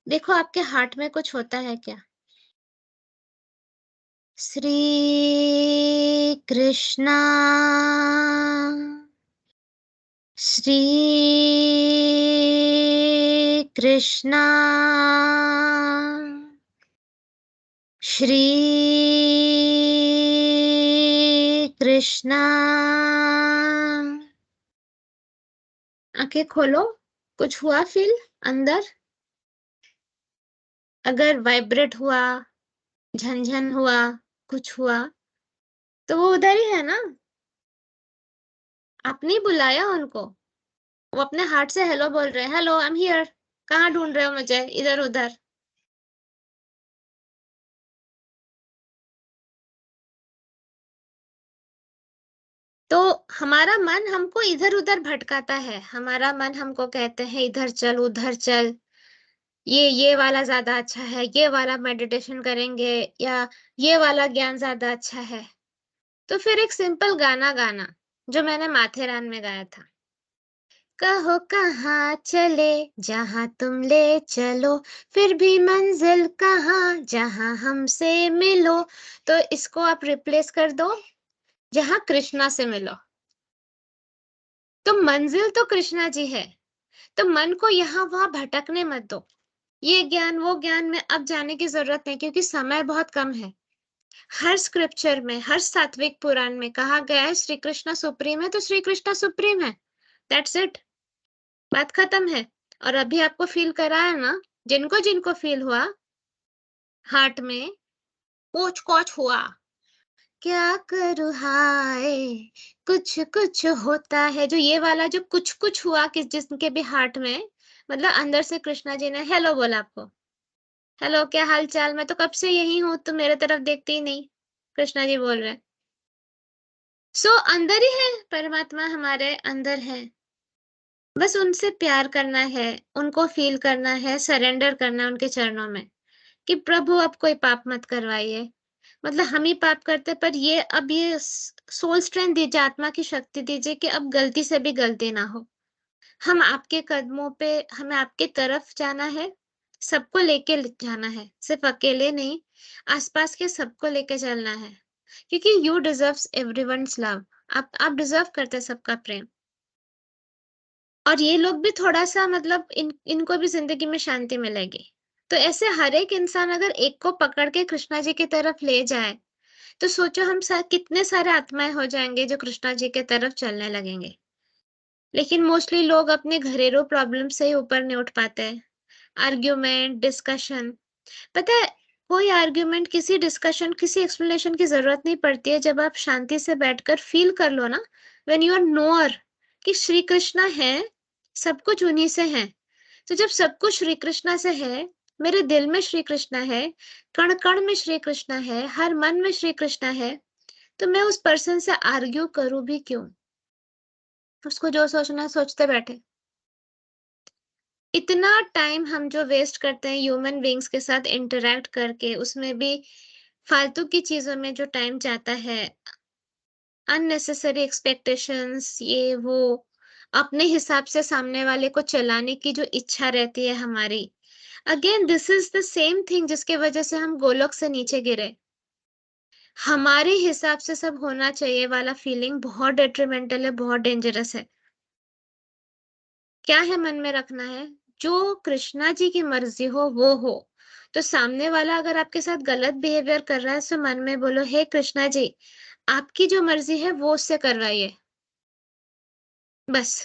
देखो आपके हार्ट में कुछ होता है क्या? श्री कृष्णा, श्री कृष्णा, श्री कृष्णा। आँखें खोलो, कुछ हुआ फ़ील अंदर? अगर वाइब्रेट हुआ, झनझन हुआ, कुछ हुआ, तो वो उधर ही है ना? आपने ही बुलाया उनको। वो अपने हार्ट से हेलो बोल रहे हैं, हेलो आई एम हियर। कहाँ ढूँढ रहे हो मुझे? इधर-उधर। तो हमारा मन हमको इधर-उधर भटकाता है। हमारा मन हमको कहते हैं इधर चल, उधर चल, ये वाला ज़्यादा अच्छा है, ये वाला मेडिटेशन करेंगे या ये वाला ज्ञान ज़्यादा अच्छा है। तो फिर एक सिंपल गाना गाना, जो मैंने माथेरान में गाया था। कहो कहाँ चले, जहाँ तुम ले चलो, फिर भी मंजिल कहाँ, जहाँ हमसे मिलो। तो इसको आप रिप्लेस कर दो, जहाँ कृष्णा से मिलो। तो मंजिल तो कृष्णा जी है, तो मन को यहाँ-वहाँ भटकने मत दो। ये ज्ञान, वो ज्ञान में अब जाने की ज़रूरत नहीं, क्योंकि समय बहुत कम है। हर स्क्रिप्चर में, हर सात्विक पुराण में कहा गया है श्री कृष्ण सुप्रीम है, तो श्री कृष्ण सुप्रीम है। दैट्स इट, बात खत्म है। और अभी आपको फ़ील कराया ना, जिनको-जिनको फ़ील हुआ हार्ट में, कोच-कोच हुआ। क्या करूँ हाय, कुछ-कुछ होता है, जो ये वाला जो कुछ-कुछ हुआ कि जिनके भी हार्ट में, मतलब अंदर से कृष्णा जी ने हेलो बोला आपको। हेलो, क्या हाल-चाल? मैं तो कब से यही हूँ, तुम मेरे तरफ देखते ही नहीं। कृष्णा जी बोल रहे हैं। अंदर ही है, परमात्मा हमारे अंदर है। बस उनसे प्यार करना है, उनको फ़ील करना है, सरेंडर करना है उनके चरणों में, कि प्रभु अब कोई पाप मत करवाइए। मतलब हम ही पाप करते, पर ये अब ये सोल स्ट्रेंथ दीजिए, आत्मा की शक्ति दीजिए कि अब गलती से भी गलती ना हो। हम आपके कदमों पे, हमें आपकी तरफ जाना है, सबको लेके जाना है, सिर्फ अकेले नहीं, आसपास के सबको लेके चलना है, क्योंकि यू डिजर्व्स एवरीवन्स लव। आप डिजर्व करते हैं सबका प्रेम। और ये लोग भी थोड़ा-सा, मतलब इनको भी ज़िंदगी में शांति मिलेगी। तो ऐसे हर एक इंसान अगर एक को पकड़ के कृष्णा जी की तरफ ले जाए, तो सोचो हम कितने सारे आत्माएँ हो जाएँगे जो कृष्णा जी की तरफ चलने लगेंगे। लेकिन मोस्टली लोग अपने घरेलू प्रॉब्लम से ही ऊपर नहीं उठ पाते हैं। आर्ग्यूमेंट, डिस्कशन, पता है, कोई आर्ग्यूमेंट, किसी डिस्कशन, किसी एक्सप्लेनेशन की ज़रूरत नहीं पड़ती है जब आप शांति से बैठकर फ़ील कर लो ना, व्हेन यू आर नोअर कि श्री कृष्णा है, सब कुछ उन्हीं से है। तो जब सब कुछ श्री कृष्णा से है, मेरे दिल में श्री कृष्णा है, कण-कण में श्री कृष्णा है, हर मन में श्री कृष्णा है, तो मैं उस पर्सन से आर्ग्यू करूँ भी क्यों? उसको जो सोचना है सोचते बैठे। इतना टाइम हम जो वेस्ट करते हैं ह्यूमन बीइंग्स के साथ इंटरैक्ट करके, उसमें भी फालतू की चीज़ों में जो टाइम जाता है, अननेसेसरी एक्सपेक्टेशंस, ये वो, अपने हिसाब से सामने वाले को चलाने की जो इच्छा रहती है हमारी, again this is the same thing जिसकी वज़ह से हम गोलोक से नीचे गिरे। हमारे हिसाब से सब होना चाहिए वाला फीलिंग बहुत डेट्रीमेंटल है, बहुत डेंजरस है। क्या है मन में रखना है, जो कृष्णा जी की मर्जी हो वो हो। तो सामने वाला अगर आपके साथ गलत बिहेवियर कर रहा है तो मन में बोलो, हे कृष्णा जी, आपकी जो मर्जी है वो उससे करवाइए, बस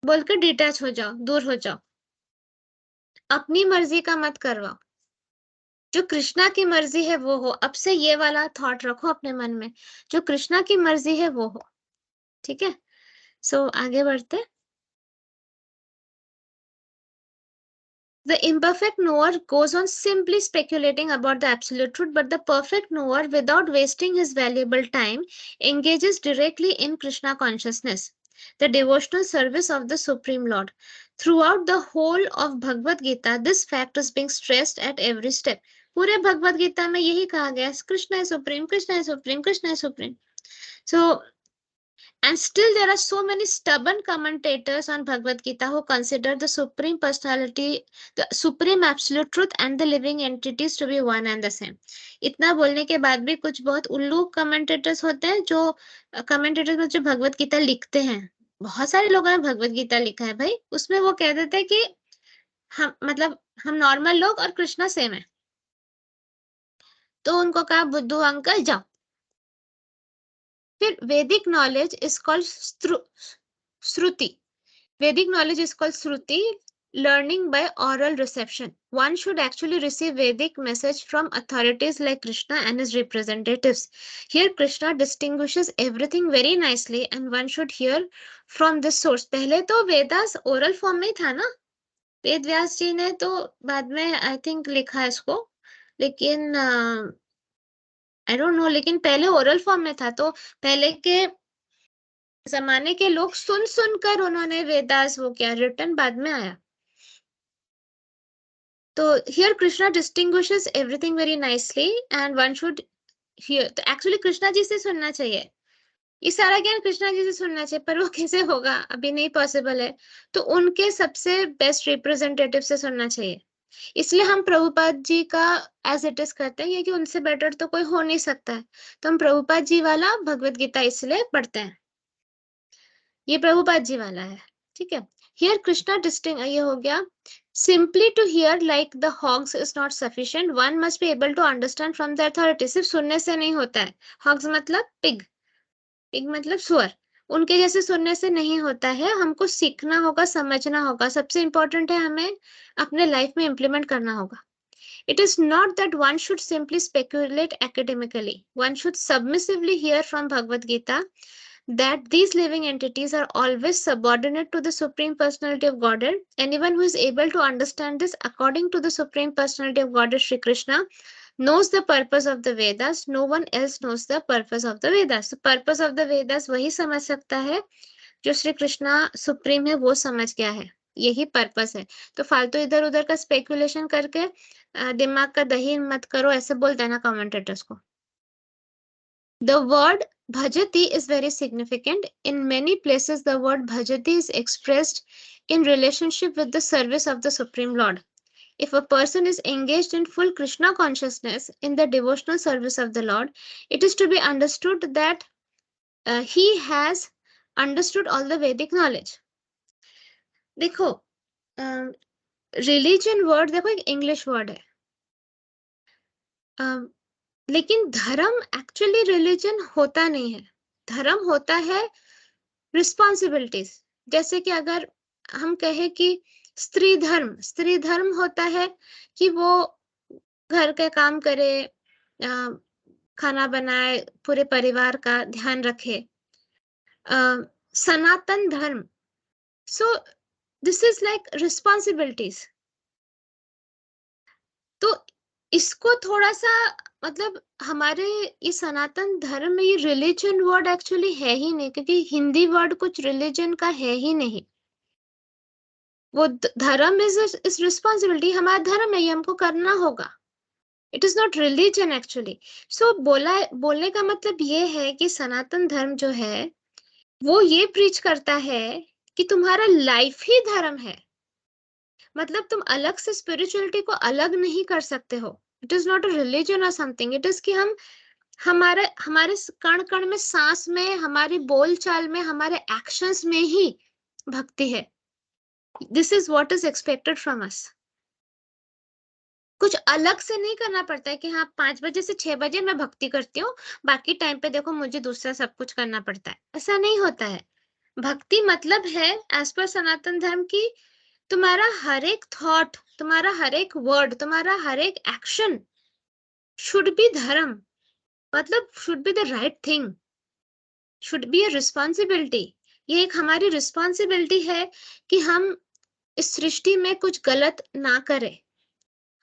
बोलकर डिटैच हो जाओ, दूर हो जाओ। अपनी मर्जी का मत करवाओ, जो कृष्णा की मर्जी है वो हो। अब से ये वाला थॉट रखो अपने मन में, जो कृष्णा की मर्जी है वो हो। ठीक है, सो आगे बढ़ते। The imperfect knower goes on simply speculating about the absolute truth, but the perfect knower, without wasting his valuable time, engages directly in Krishna consciousness, the devotional service of the Supreme Lord. Throughout the whole of Bhagavad Gita, this fact is being stressed at every step. पूरे भगवत गीता में यही कहा गया है, कृष्ण है सुप्रीम, कृष्ण है सुप्रीम, कृष्ण है supreme. So and still, there are so many stubborn commentators on Bhagavad Gita who consider the Supreme Personality, the Supreme Absolute Truth, and the living entities to be one and the same. इतना बोलने के बाद भी कुछ बहुत उल्लू कमेंटेटर्स होते हैं, जो कमेंटेटर्स जो भगवत गीता लिखते हैं. बहुत सारे लोगों ने भगवत गीता लिखा है भाई, उसमें वो कह देते हैं कि हम मतलब हम नॉर्मल लोग और कृष्णा सेम है. तो उनको कहा, बुद्धू अंकल जाओ. फिर वैदिक knowledge is called Shruti. Vedic knowledge is called Shruti, learning by oral reception. One should actually receive Vedic message from authorities like Krishna and his representatives. Here Krishna distinguishes everything very nicely and one should hear from this source. पहले तो वेदास oral form में ही था ना, वेद व्यास जी ने तो बाद में I think लिखा है इसको, लेकिन I don't know, लेकिन पहले oral form में था. तो पहले के जमाने के लोग सुन सुनकर उन्होंने वेदास वो क्या रिटर्न बाद में आया. तो here Krishna distinguishes everything very nicely and one should hear. तो एक्चुअली कृष्णा जी से सुनना चाहिए, ये सारा ज्ञान कृष्णा जी से सुनना चाहिए, पर वो कैसे होगा, अभी नहीं पॉसिबल है. तो उनके सबसे बेस्ट रिप्रेजेंटेटिव से सुनना चाहिए. इसलिए हम प्रभुपाद जी का एज इट इज करते हैं, क्योंकि उनसे बेटर तो कोई हो नहीं सकता है. तो हम प्रभुपाद जी वाला भगवत गीता इसलिए पढ़ते हैं, ये प्रभुपाद जी वाला है. ठीक है, हियर कृष्णा डिस्टिंग ये हो गया. Simply to hear like the hogs is not sufficient. One must be able to understand from the authority. सिर्फ सुनने से नहीं होता है. Hogs मतलब pig, pig मतलब सुअर. उनके जैसे सुनने से नहीं होता है, हमको सीखना होगा, समझना होगा. सबसे इम्पोर्टेंट है हमें अपने लाइफ में इम्प्लीमेंट करना होगा. It is not that one should simply speculate academically. One should submissively hear from Bhagavad Gita that these living entities are always subordinate to the Supreme Personality of Godhead. Anyone who is able to understand this according to the Supreme Personality of Godhead Shri Krishna knows the purpose of the Vedas. No one else knows the purpose of the Vedas. So purpose of the Vedas वही समझ सकता है जो श्री कृष्णा सुप्रीम है, वो समझ गया है, यही पर्पस है. तो फालतू इधर उधर का स्पेकुलेशन करके दिमाग का दही मत करो, ऐसे बोलते हैं ना कमेंटेटर्स को. The word bhajati is very significant. In many places, the word bhajati is expressed in relationship with the service of the Supreme Lord. If a person is engaged in full Krishna consciousness in the devotional service of the Lord, it is to be understood that he has understood all the Vedic knowledge. देखो, रिलीजन वर्ड देखो एक इंग्लिश वर्ड है, लेकिन धर्म एक्चुअली रिलीजन होता नहीं है. धर्म होता है रिस्पॉन्सिबिलिटीज. जैसे कि अगर हम कहें कि स्त्री धर्म होता है कि वो घर के काम करे, खाना बनाए, पूरे परिवार का ध्यान रखे. सनातन धर्म, so this is like responsibilities. तो इसको थोड़ा सा मतलब हमारे इस सनातन धर्म में ये रिलीजन वर्ड एक्चुअली है ही नहीं, क्योंकि हिंदी वर्ड कुछ रिलीजन का है ही नहीं. वो धर्म इज रिस्पॉन्सिबिलिटी, हमारा धर्म है, ये हमको करना होगा. It is not religion actually. So बोलने का मतलब ये है कि सनातन धर्म जो है वो ये प्रीच करता है कि तुम्हारा लाइफ ही धर्म है. मतलब तुम अलग से स्पिरिचुअलिटी को अलग नहीं कर सकते हो. It is not a religion और समथिंग. इट इज कि हम हमारे हमारे कण कण में, सांस में, हमारी बोलचाल में, हमारे एक्शंस में ही भक्ति है। This is what is expected from us. कुछ अलग से नहीं करना पड़ता है कि हाँ 5 बजे से 6 बजे मैं भक्ति करती हूँ, बाकी टाइम पे देखो मुझे दूसरा सब कुछ करना पड़ता है, ऐसा नहीं होता है। भक्ति मतलब है एज पर सनातन धर्म की, तुम्हारा हर एक थॉट, तुम्हारा हर एक वर्ड, तुम्हारा हर एक एक्शन शुड बी धर्म, मतलब should be the right thing, should be a responsibility. ये एक हमारी रिस्पॉन्सिबिलिटी है कि हम इस सृष्टि में कुछ गलत ना करें।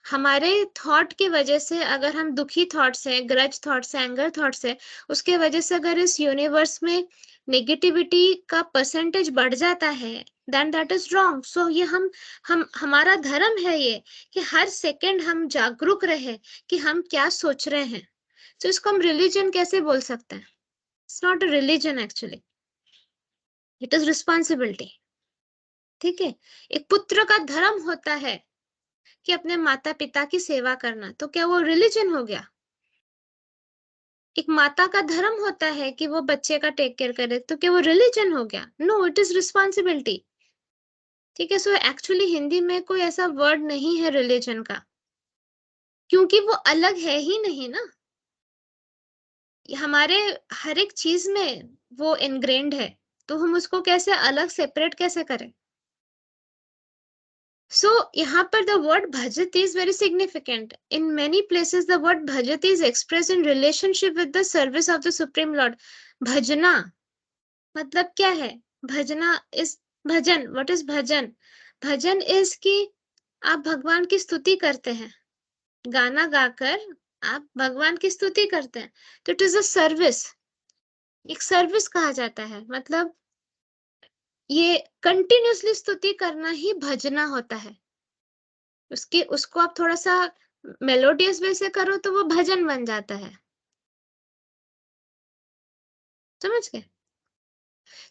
हमारे थॉट की वजह से अगर हम दुखी थॉट्स हैं, ग्रज थॉट्स हैं, एंगर थॉट्स हैं, उसके वजह से अगर इस यूनिवर्स में नेगेटिविटी का परसेंटेज बढ़ जाता है, देन दैट इज रॉन्ग। सो ये हम हमारा धर्म है ये, कि हर सेकंड हम जागरूक रहे कि हम क्या सोच रहे हैं। तो इसको हम रिलीजन कैसे बोल सकते हैं? It's not a religion actually, it is responsibility. ठीक है। एक पुत्र का धर्म होता है कि अपने माता पिता की सेवा करना, तो क्या वो रिलीजन हो गया? एक माता का धर्म होता है कि वो बच्चे का टेक केयर करे, तो क्या वो रिलीजन हो गया? No, it is responsibility. ठीक है। सो एक्चुअली हिंदी में कोई ऐसा वर्ड नहीं है रिलीजन का, क्योंकि वो अलग है ही नहीं ना। ये हमारे हर एक चीज में वो इनग्रेन्ड है, तो हम उसको कैसे अलग सेपरेट कैसे करें? So, यहाँ पर the word bhajati is very significant. In many places, the word bhajati is expressed in relationship with the service of the Supreme Lord. भजना मतलब क्या है? भजना is bhajan. What is bhajan? Bhajan is कि आप भगवान की स्तुति करते हैं, गाना गाकर आप भगवान की स्तुति करते हैं, तो इट इज अ सर्विस। एक सर्विस कहा जाता है, मतलब ये कंटिन्यूअसली स्तुति करना ही भजना होता है। उसको आप थोड़ा सा मेलोडियस वे से करो तो वो भजन बन जाता है। समझ गए?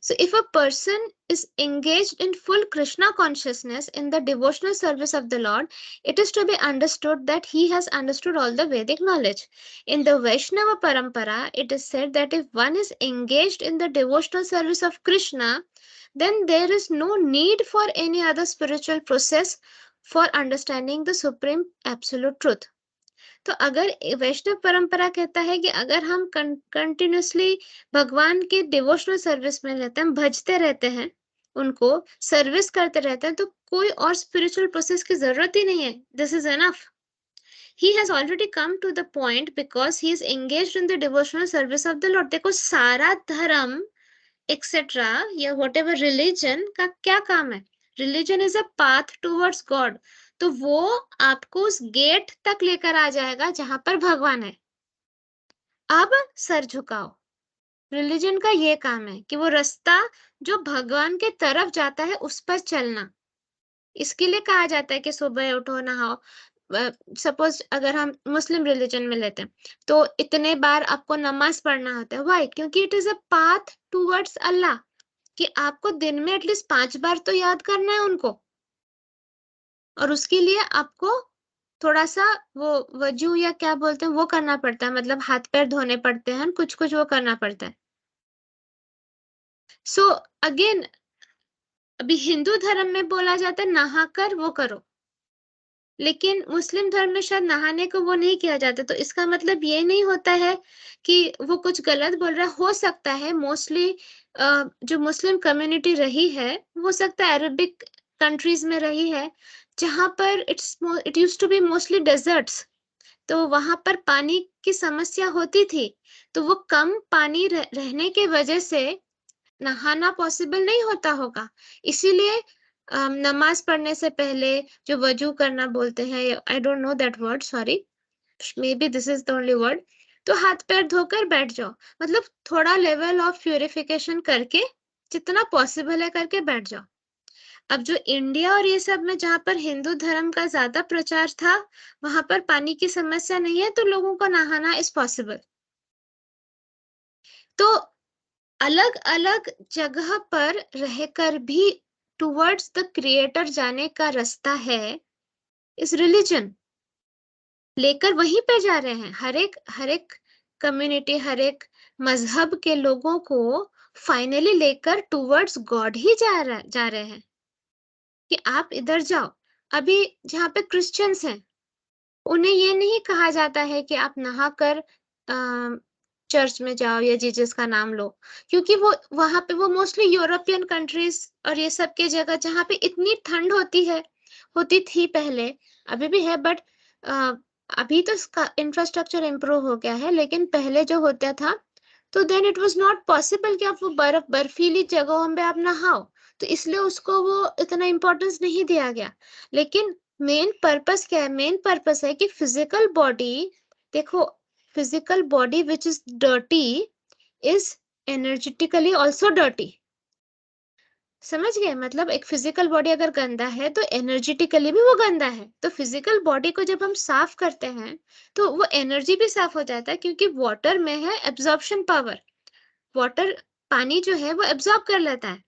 So if a person is engaged in full Krishna consciousness in the devotional service of the Lord, it is to be understood that he has understood all the Vedic knowledge. In the Vaishnava Parampara, it is said that if one is engaged in the devotional service of Krishna, then there is no need for any other spiritual process for understanding the supreme absolute truth. तो अगर वैष्णव परंपरा कहता है कि अगर हम कंटिन्यूअसली भगवान की डिवोशनल सर्विस में रहते हैं, भजते रहते हैं, उनको सर्विस करते रहते हैं, तो कोई और स्पिरिचुअल प्रोसेस की जरूरत ही नहीं है। This is enough. He has already come to the point because he is engaged in the devotional service of the lord. देखो सारा धर्म एक्सेट्रा या वॉट एवर रिलीजन का क्या काम है? Religion is a path towards God. तो वो आपको उस गेट तक लेकर आ जाएगा जहां पर भगवान है। अब सर झुकाओ। रिलीजन का ये काम है कि वो रास्ता जो भगवान के तरफ जाता है उस पर चलना। इसके लिए कहा जाता है कि सुबह उठो, नहाओ। सपोज अगर हम मुस्लिम रिलीजन में लेते हैं, तो इतने बार आपको नमाज पढ़ना होता है। वाई? क्योंकि it is a path towards Allah, कि आपको दिन में एटलीस्ट 5 बार तो याद करना है उनको, और उसके लिए आपको थोड़ा सा वो वजू या क्या बोलते हैं वो करना पड़ता है, मतलब हाथ पैर धोने पड़ते हैं, कुछ कुछ वो करना पड़ता है। सो अगेन अभी हिंदू धर्म में बोला जाता है नहाकर वो करो, लेकिन मुस्लिम धर्म में शायद नहाने को वो नहीं किया जाता। तो इसका मतलब ये नहीं होता है कि वो कुछ गलत बोल रहा है। हो सकता है मोस्टली जो मुस्लिम कम्युनिटी रही है, हो सकता है अरबिक कंट्रीज में रही है, जहां पर it used to be mostly deserts, तो वहां पर पानी की समस्या होती थी। तो वो कम पानी रहने के वजह से नहाना पॉसिबल नहीं होता होगा। इसीलिए नमाज पढ़ने से पहले जो वजू करना बोलते हैं, I don't know that word, sorry, may be this is the only word, तो हाथ पैर धोकर बैठ जाओ, मतलब थोड़ा लेवल ऑफ प्यूरिफिकेशन करके, जितना पॉसिबल है करके बैठ जाओ। अब जो इंडिया और ये सब में जहाँ पर हिंदू धर्म का ज्यादा प्रचार था, वहां पर पानी की समस्या नहीं है, तो लोगों को नहाना इज पॉसिबल। तो अलग अलग जगह पर रहकर भी टुवर्ड्स द क्रिएटर जाने का रास्ता है इस रिलीजन। लेकर वहीं पे जा रहे हैं, हर एक कम्युनिटी, हर एक मजहब के लोगों को फाइनली लेकर टुवर्ड्स गॉड ही जा रहे हैं कि आप इधर जाओ। अभी जहाँ पे क्रिश्चियंस हैं, उन्हें ये नहीं कहा जाता है कि आप नहाकर चर्च में जाओ या जीसस का नाम लो, क्योंकि वो वहां पे वो मोस्टली यूरोपियन कंट्रीज और ये सब की जगह जहाँ पे इतनी ठंड होती है, होती थी पहले, अभी भी है, बट अभी तो इसका इंफ्रास्ट्रक्चर इम्प्रूव हो गया है, लेकिन पहले जो होता था तो then it was not possible कि आप वो बर्फीली जगहों पे आप नहाओ, तो इसलिए उसको वो इतना इम्पोर्टेंस नहीं दिया गया। लेकिन मेन पर्पस क्या है? मेन पर्पस है कि फिजिकल बॉडी, देखो, physical body which is dirty is energetically also dirty. समझ गए? मतलब एक फिजिकल बॉडी अगर गंदा है तो एनर्जेटिकली भी वो गंदा है। तो फिजिकल बॉडी को जब हम साफ करते हैं तो वो एनर्जी भी साफ हो जाता है, क्योंकि वाटर में है एब्जॉर्प्शन पावर। वाटर, पानी जो है वो एब्जॉर्ब कर लेता है।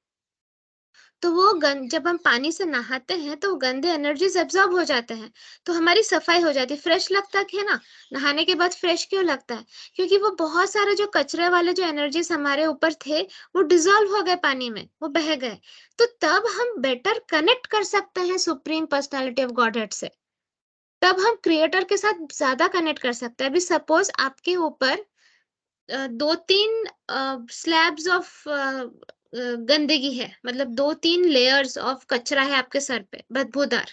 तो वो जब हम पानी से नहाते हैं तो गंदे एनर्जीज एब्जॉर्ब हो जाते हैं, तो हमारी सफाई हो जाती है, फ्रेश लगता है ना। नहाने के बाद फ्रेश क्यों लगता है? क्योंकि वो बहुत सारे जो कचरे वाले जो एनर्जीज हमारे ऊपर थे वो डिजोल्व हो गए पानी में, वो बह गए। तो तब हम बेटर कनेक्ट कर सकते हैं सुप्रीम पर्सनालिटी ऑफ गॉडहेड से। तब हम क्रिएटर के साथ ज्यादा कनेक्ट कर सकते हैं। अभी सपोज आपके ऊपर 2-3 स्लैब्स ऑफ गंदगी है, मतलब 2-3 लेयर्स ऑफ कचरा है आपके सर पे, बदबूदार।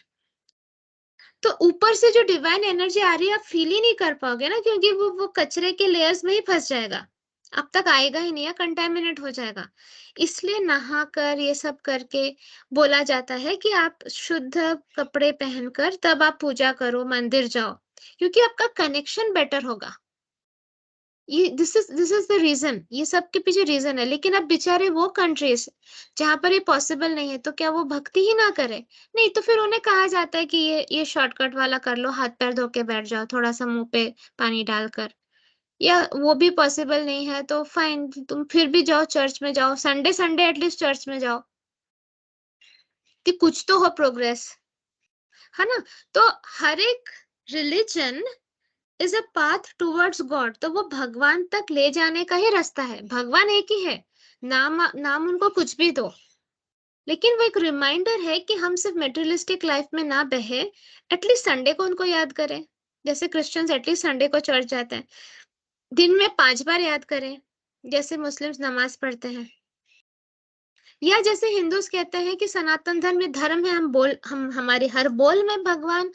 तो ऊपर से जो डिवाइन एनर्जी आ रही है आप फील ही नहीं कर पाओगे ना, क्योंकि वो कचरे के लेयर्स में ही फंस जाएगा, अब तक आएगा ही नहीं, या कंटेमिनेट हो जाएगा। इसलिए नहा कर ये सब करके बोला जाता है कि आप शुद्ध कपड़े पहनकर तब आप पूजा करो, मंदिर जाओ, क्योंकि आपका कनेक्शन बेटर होगा। ये दिस इज द रीजन, ये सब के पीछे रीजन है। लेकिन अब बेचारे वो कंट्रीज जहां पर ये पॉसिबल नहीं है, तो क्या वो भक्ति ही ना करे? नहीं, तो फिर उन्हें कहा जाता है कि ये शॉर्टकट वाला कर लो, हाथ पैर धो के बैठ जाओ, थोड़ा सा मुंह पे पानी डालकर। या वो भी पॉसिबल नहीं है तो फाइन, तुम फिर भी जाओ, चर्च में जाओ, संडे संडे एटलीस्ट चर्च में जाओ, कि कुछ तो हो प्रोग्रेस, है ना? तो हर एक religion is a path towards God, तो वो भगवान तक ले जाने का ही रास्ता है। भगवान एक ही है, नाम नाम उनको कुछ भी दो, लेकिन वो एक रिमाइंडर है कि हम सिर्फ मेटेरियलिस्टिक लाइफ में ना बहे, एटलीस्ट संडे को उनको याद करें। जैसे क्रिश्चियंस एटलीस्ट संडे को चर्च जाते हैं, दिन में 5 बार याद करें, जैसे मुस्लिम्स नमाज पढ़ते हैं। या जैसे हिंदूज कहते हैं कि सनातन धर्म ये धर्म है, हम हमारे हर बोल में भगवान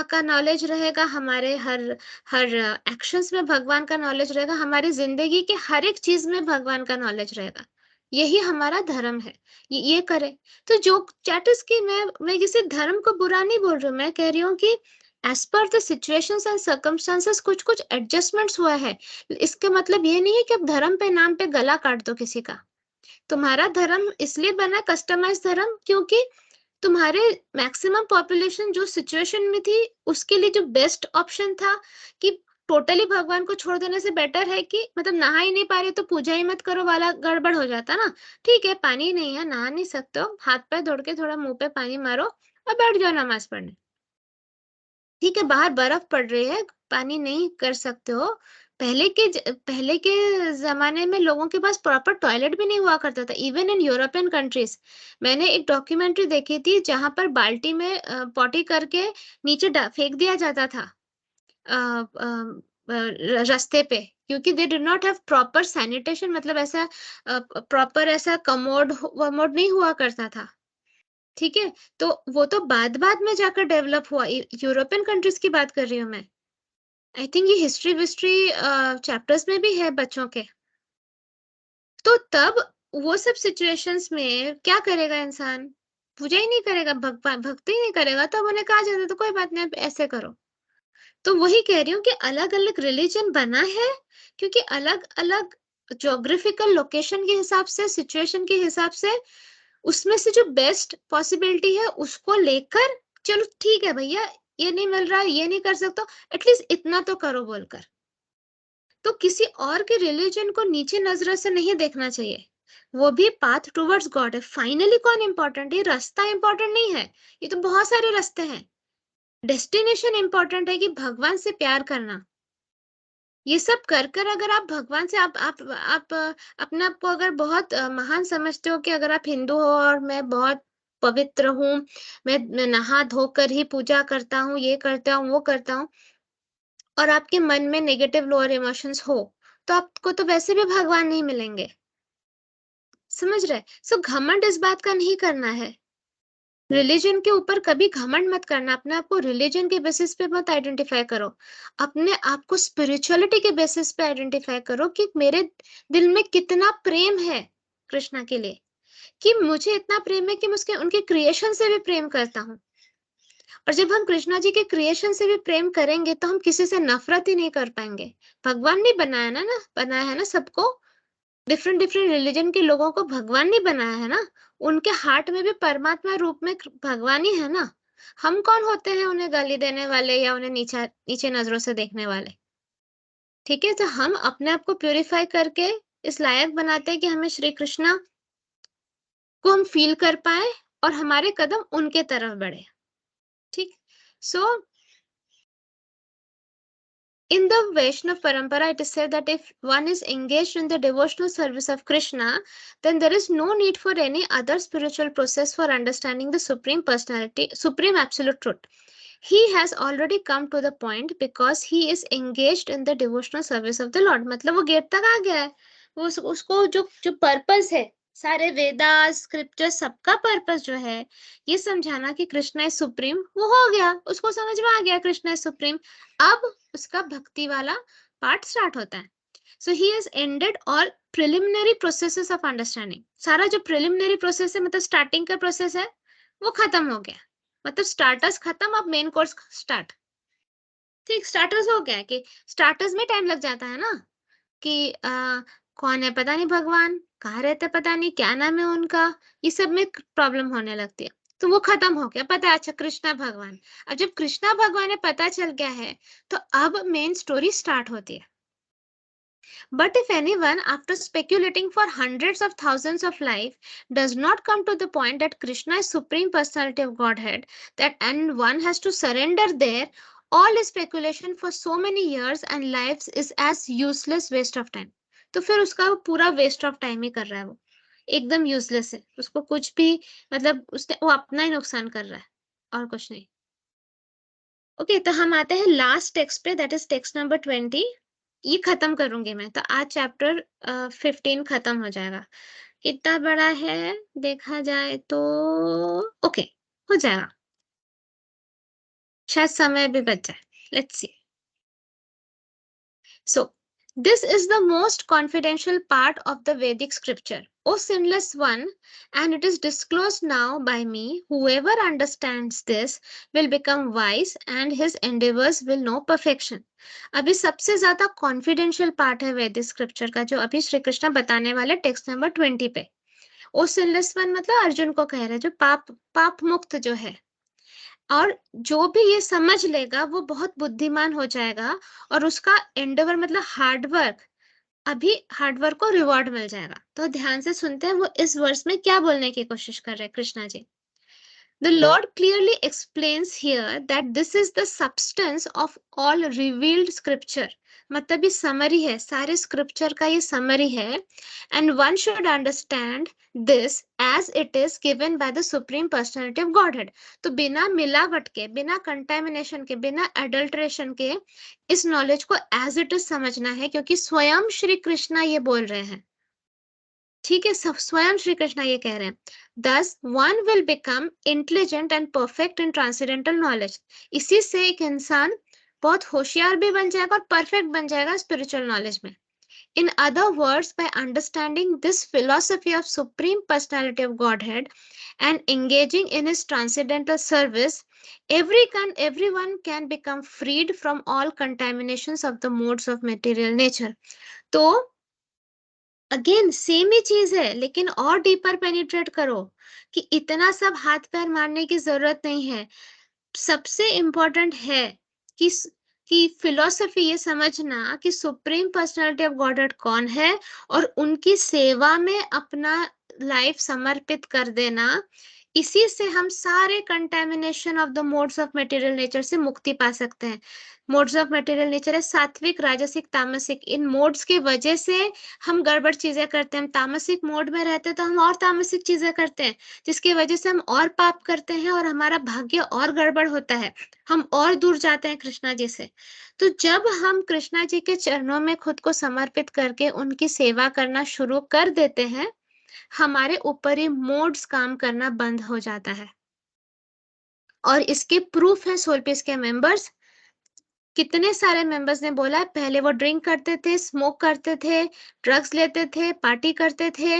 का नॉलेज रहेगा, हमारे हर हर एक्शंस में भगवान का नॉलेज रहेगा, हमारी जिंदगी के हर एक चीज में भगवान का नॉलेज रहेगा, यही हमारा धर्म है। ये करे। तो जो चैट इज की, मैं किसी धर्म को बुरा नहीं बोल रही हूँ, मैं कह रही हूँ कि as per the situations and circumstances कुछ कुछ एडजस्टमेंट्स हुआ है। इसका मतलब ये नहीं है कि अब धर्म पे नाम पे गला काट दो किसी का। तुम्हारा धर्म इसलिए बना कस्टमाइज धर्म, क्योंकि तुम्हारे मैक्सिमम पॉपुलेशन जो सिचुएशन में थी उसके लिए जो बेस्ट ऑप्शन था कि टोटली भगवान को छोड़ देने से बेटर है कि मतलब नहा ही नहीं पा रहे तो पूजा ही मत करो वाला गड़बड़ हो जाता ना। ठीक है, पानी नहीं है, नहा नहीं सकते हो, हाथ पैर धोड़ के थोड़ा मुंह पे पानी मारो और बैठ जाओ नमाज पढ़ने। ठीक है, बाहर बर्फ पड़ रही है, पानी नहीं कर सकते हो। पहले के जमाने में लोगों के पास प्रॉपर टॉयलेट भी नहीं हुआ करता था, इवन इन यूरोपियन कंट्रीज। मैंने एक डॉक्यूमेंट्री देखी थी जहां पर बाल्टी में पॉटी करके नीचे फेंक दिया जाता था रास्ते पे, क्योंकि they did not have proper sanitation, मतलब ऐसा प्रॉपर ऐसा कमोड वमोड नहीं हुआ करता था। ठीक है, तो वो तो बाद में जाकर डेवलप हुआ, यूरोपियन कंट्रीज की बात कर रही हूँ मैं। आई थिंक ये हिस्ट्री विस्ट्री चैप्टर्स में भी है बच्चों के। तो तब वो सब सिचुएशंस में क्या करेगा इंसान? पूजा ही नहीं करेगा, भक्ति ही नहीं करेगा, तो अब उन्हें कहा जाता तो कोई बात नहीं, आप ऐसे करो। तो वही कह रही हूँ कि अलग अलग रिलीजन बना है क्योंकि अलग अलग ज्योग्राफिकल लोकेशन के हिसाब से, सिचुएशन के हिसाब से, उसमें से जो बेस्ट पॉसिबिलिटी है उसको लेकर, चलो ठीक है भैया, ये नहीं मिल रहा है, ये नहीं कर सकते, एटलीस्ट इतना तो करो बोलकर। तो किसी और के रिलीजन को नीचे नजरों से नहीं देखना चाहिए। वो भी पाथ टुवर्ड्स गॉड है। फाइनली कौन इंपॉर्टेंट है? रास्ता इंपॉर्टेंट नहीं है, ये तो बहुत सारे रास्ते हैं। डेस्टिनेशन इंपॉर्टेंट है कि भगवान से प्यार करना, ये सब कर कर अगर आप भगवान से आप अपने आप को अगर बहुत महान समझते हो कि अगर आप हिंदू हो और मैं बहुत पवित्र हूँ, मैं नहा धोकर ही पूजा करता हूँ, ये करता हूँ, वो करता हूँ और आपके मन में नेगेटिव लोअर इमोशंस हो, तो आपको तो वैसे भी भगवान नहीं मिलेंगे। समझ रहे? सो घमंड इस बात का नहीं करना है। रिलीजन के ऊपर कभी घमंड मत करना, अपने आप को रिलीजन के बेसिस पे मत आइडेंटिफाई करो। अपने आप को स्पिरिचुअलिटी के बेसिस पे आइडेंटिफाई करो कि मेरे दिल में कितना प्रेम है कृष्णा के लिए, कि मुझे इतना प्रेम है कि मैं उसके उनके क्रिएशन से भी प्रेम करता हूँ। और जब हम कृष्णा जी के क्रिएशन से भी प्रेम करेंगे तो हम किसी से नफरत ही नहीं कर पाएंगे। भगवान ने बनाया है ना सबको, डिफरेंट डिफरेंट रिलीजन के लोगों को भगवान ने बनाया है ना, उनके हार्ट में भी परमात्मा रूप में भगवान ही है ना। हम कौन होते हैं उन्हें गाली देने वाले या उन्हें नीचा नीचे नजरों से देखने वाले? ठीक है, तो हम अपने आप को प्यूरिफाई करके इस लायक बनाते हैं कि हमें श्री कृष्णा को हम फील कर पाए और हमारे कदम उनके तरफ बढ़े। ठीक। सो in the Vaishnav Parampara, it is said that if one is engaged in the devotional service of Krishna, then there is no need for any other spiritual process for understanding the Supreme Personality, Supreme Absolute Truth. He has already come to the point because he is engaged in the devotional service of the Lord. मतलब वो गेट तक आ गया है, वो उसको जो जो पर्पस है, सारे वेदास स्क्रिप्चर सबका पर्पस जो है ये समझाना कि कृष्णा इज सुप्रीम, वो हो गया, उसको समझ में आ गया कृष्णा इज सुप्रीम। अब उसका भक्ति वाला पार्ट स्टार्ट होता है। So he has ended all preliminary processes of understanding. सारा जो प्रिलिमिनरी प्रोसेस है मतलब स्टार्टिंग का प्रोसेस है वो खत्म हो गया, मतलब स्टार्टर्स खत्म, अब मेन कोर्स स्टार्ट। ठीक, स्टार्टर्स हो गया कि स्टार्टर्स में टाइम लग जाता है ना कि कौन है पता नहीं, भगवान कहाँ रहते पता नहीं, क्या नाम है उनका, ये सब में प्रॉब्लम होने लगती है। तो वो खत्म हो गया, पता है अच्छा कृष्णा भगवान। अब जब कृष्णा भगवान है पता चल गया है तो अब मेन स्टोरी स्टार्ट होती है। But if anyone, after speculating for hundreds of thousands of life, does not come to the point that Krishna is Supreme Personality of Godhead, that and one has to surrender there, all speculation for so many years and lives is as useless waste of time. तो फिर उसका वो पूरा वेस्ट ऑफ टाइम ही कर रहा है, वो एकदम यूजलेस है, उसको कुछ भी मतलब उसने वो अपना ही नुकसान कर रहा है और कुछ नहीं। ओके, तो हम आते हैं लास्ट टेक्स्ट पे, दैट इज टेक्स्ट नंबर 20। ये खत्म करूंगी मैं, तो आज चैप्टर 15 खत्म हो जाएगा। कितना बड़ा है देखा जाए तो ओके, हो जाएगा, शायद समय भी बच जाए, let's see. So, this is the most confidential part of the Vedic scripture, O sinless one, and it is disclosed now by me. Whoever understands this will become wise and his endeavors will know perfection. अभी सबसे ज्यादा कॉन्फिडेंशियल पार्ट है वैदिक स्क्रिप्चर का, जो अभी श्री कृष्ण बताने वाले टेक्स्ट नंबर 20 पे। ओ सिनलेस वन मतलब अर्जुन को कह रहे हैं, जो पाप मुक्त जो है, और जो भी ये समझ लेगा वो बहुत बुद्धिमान हो जाएगा और उसका एंडेवर मतलब हार्डवर्क, अभी हार्डवर्क को रिवॉर्ड मिल जाएगा। तो ध्यान से सुनते हैं वो इस वर्ष में क्या बोलने की कोशिश कर रहे हैं Krishna ji. The Lord clearly explains here that this is the substance of all revealed scripture. मतलब ये समरी है, सारे स्क्रिप्चर का ये समरी है, and one should understand this as it is given by the supreme personality of Godhead. तो बिना मिलावट के, बिना कंटेमिनेशन के, बिना एडल्ट्रेशन के इस नॉलेज को as it is समझना है, क्योंकि स्वयं श्री कृष्णा ये बोल रहे हैं। ठीक है, सब स्वयं श्री कृष्ण ये कह रहे हैं। Thus one will become intelligent and perfect in transcendental knowledge. इसी से एक इंसान बहुत होशियार भी बन जाएगा और परफेक्ट बन जाएगा स्पिरिचुअल नॉलेज में। In other words, by understanding this philosophy of Supreme Personality of Godhead and engaging in his transcendental service, everyone can become freed from all contaminations of the modes of material nature. तो अगेन सेम ही चीज है, लेकिन और डीपर पेनिट्रेट करो कि इतना सब हाथ पैर मारने की जरूरत नहीं है। सबसे इंपॉर्टेंट है कि फिलोसफी ये समझना कि सुप्रीम पर्सनालिटी ऑफ गॉडहेड कौन है और उनकी सेवा में अपना लाइफ समर्पित कर देना। इसी से हम सारे contamination of the modes of material nature से मुक्ति पा सकते हैं। मोड्स ऑफ मटेरियल नेचर है सात्विक, राजसिक, तामसिक। इन मोड्स की वजह से हम गड़बड़ चीजें करते हैं। हम तामसिक मोड में रहते हैं तो हम और तामसिक चीजें करते हैं, जिसकी वजह से हम और पाप करते हैं और हमारा भाग्य और गड़बड़ होता है, हम और दूर जाते हैं कृष्णा जी से। तो जब हम कृष्णा जी के चरणों में खुद को समर्पित करके उनकी सेवा करना शुरू कर देते हैं, हमारे ऊपरी मोड्स काम करना बंद हो जाता है। और इसके प्रूफ है सोल पीस के मेंबर्स। कितने सारे मेंबर्स ने बोला है पहले वो ड्रिंक करते थे, स्मोक करते थे, ड्रग्स लेते थे, पार्टी करते थे,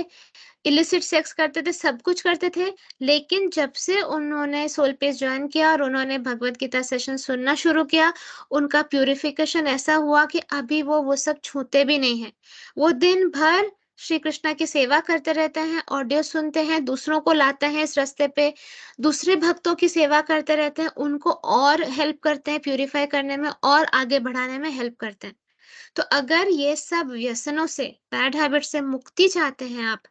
इलिसिट सेक्स करते थे, सब कुछ करते थे। लेकिन जब से उन्होंने सोल पेज ज्वाइन किया और उन्होंने भगवत गीता सेशन सुनना शुरू किया, उनका प्यूरिफिकेशन ऐसा हुआ कि अभी वो सब छूते भी नहीं है। वो दिन भर श्री कृष्णा की सेवा करते रहते हैं, ऑडियो सुनते हैं, दूसरों को लाते हैं इस रास्ते पे, दूसरे भक्तों की सेवा करते रहते हैं, उनको और हेल्प करते हैं प्यूरिफाई करने में और आगे बढ़ाने में हेल्प करते हैं। तो अगर ये सब व्यसनों से, बैड हैबिट से मुक्ति चाहते हैं आप,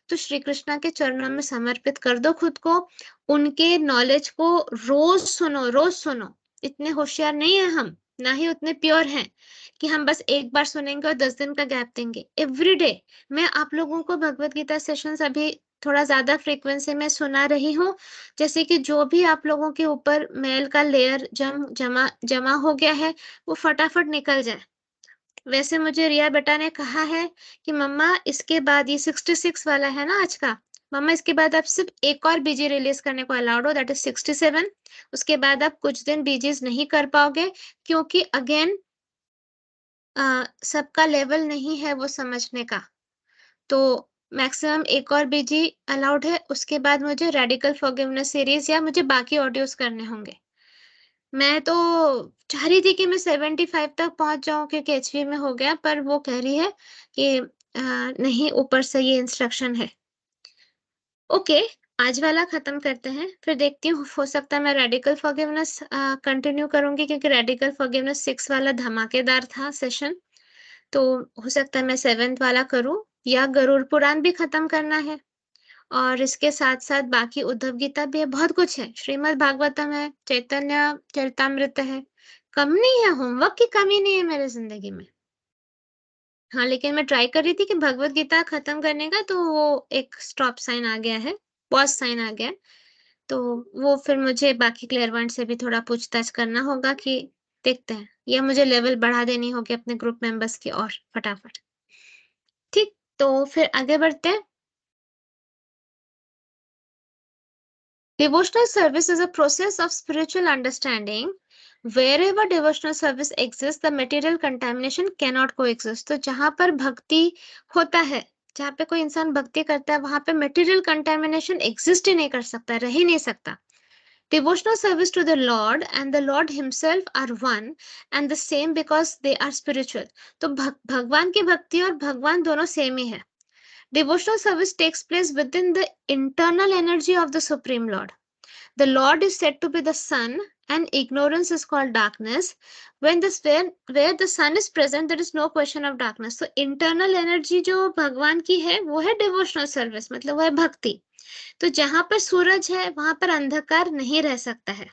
तो श्री कृष्णा के चरणों में समर्पित कर दो खुद को। उनके नॉलेज को रोज सुनो, रोज सुनो। इतने होशियार नहीं है हम, ना ही उतने प्योर हैं कि हम बस एक बार सुनेंगे और 10 दिन का गैप देंगे। एवरी डे मैं आप लोगों को भगवत गीता सेशंस अभी थोड़ा ज्यादा फ्रीक्वेंसी में सुना रही हूँ, जैसे कि जो भी आप लोगों के ऊपर मेल का लेयर जमा जमा हो गया है वो फटाफट निकल जाए। वैसे मुझे रिया बेटा ने कहा है कि मम्मा इसके बाद ये 66 वाला है ना आज का, मम्मा इसके बाद आप सिर्फ एक और बीजी रिलीज करने को अलाउड हो, दैट इज 67। उसके बाद आप कुछ दिन बीजीज नहीं कर पाओगे, क्योंकि अगेन सबका लेवल नहीं है वो समझने का। तो मैक्सिमम एक और बीजी अलाउड है, उसके बाद मुझे रेडिकल फॉरगिवनेस सीरीज या मुझे बाकी ऑडियोज करने होंगे। मैं तो चाह रही थी कि मैं 75 तक पहुंच जाऊं क्योंकि एचवी में हो गया, पर वो कह रही है कि नहीं, ऊपर से ये इंस्ट्रक्शन है। ओके, आज वाला खत्म करते हैं, फिर देखती हूँ, हो सकता है मैं रेडिकल फॉरगिवनेस कंटिन्यू करूंगी, क्योंकि रेडिकल फॉरगिवनेस 6 वाला धमाकेदार था सेशन। तो हो सकता है मैं 7th वाला करूं, या गरुड़ पुराण भी खत्म करना है। और इसके साथ साथ बाकी उद्धव गीता भी है, बहुत कुछ है, श्रीमद् भागवतम है, चैतन्य चरितामृत है। कम नहीं है, होमवर्क की कमी नहीं है मेरे जिंदगी में। हाँ, लेकिन मैं ट्राई कर रही थी कि भगवत गीता खत्म करने का, तो वो एक स्टॉप साइन आ गया है, पॉज साइन आ गया है। तो वो फिर मुझे बाकी क्लेयरवांट से भी थोड़ा पूछताछ करना होगा कि देखते हैं, या मुझे लेवल बढ़ा देनी होगी अपने ग्रुप मेंबर्स की और फटाफट। ठीक, तो फिर आगे बढ़ते हैं। Devotional service is a process of spiritual understanding. Wherever devotional service exists, the material contamination cannot coexist. तो जहां पर भक्ति होता है, जहां पे कोई इंसान भक्ति करता है, वहां पे material contamination exist ही नहीं कर सकता, रह ही नहीं सकता। Devotional service to the Lord and the Lord himself are one and the same because they are spiritual. तो भगवान की भक्ति और भगवान दोनों सेम ही है। Devotional service takes place within the internal energy of the Supreme Lord. The Lord is said to be the sun, and ignorance is called darkness. Where the sun is present, there is no question of darkness. So internal energy जो भगवान की है, वो है devotional service, मतलब वो है भक्ति। तो जहां पर सूरज है, वहां पर अंधकार नहीं रह सकता है।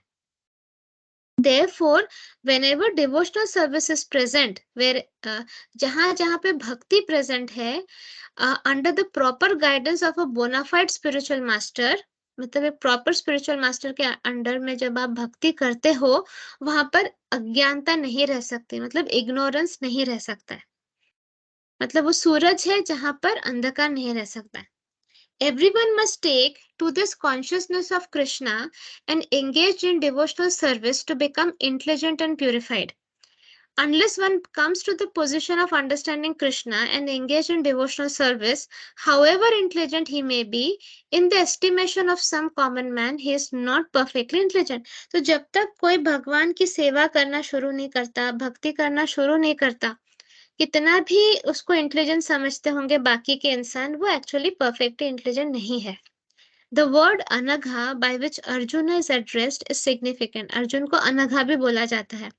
Therefore, whenever devotional service is present, where जहां जहां पे भक्ति present है, under the proper guidance of a bona fide spiritual master, मतलब एक प्रॉपर स्पिरिचुअल मास्टर के अंडर में जब आप भक्ति करते हो, वहां पर अज्ञानता नहीं रह सकती, मतलब इग्नोरेंस नहीं रह सकता है। मतलब वो सूरज है जहां पर अंधकार नहीं रह सकता है। Everyone must take to this consciousness of Krishna and engage in devotional service to become intelligent and purified. Unless one comes to the position of understanding Krishna and engage in devotional service, however intelligent he may be, in the estimation of some common man, he is not perfectly intelligent. तो जब तक कोई भगवान की सेवा करना शुरू नहीं करता, भक्ति करना शुरू नहीं करता, कितना भी उसको इंटेलिजेंट समझते होंगे बाकी के इंसान, वो एक्चुअली परफेक्टली इंटेलिजेंट नहीं है। The word anagha by which Arjuna is addressed is significant. Arjun को अनघा भी बोला जाता है।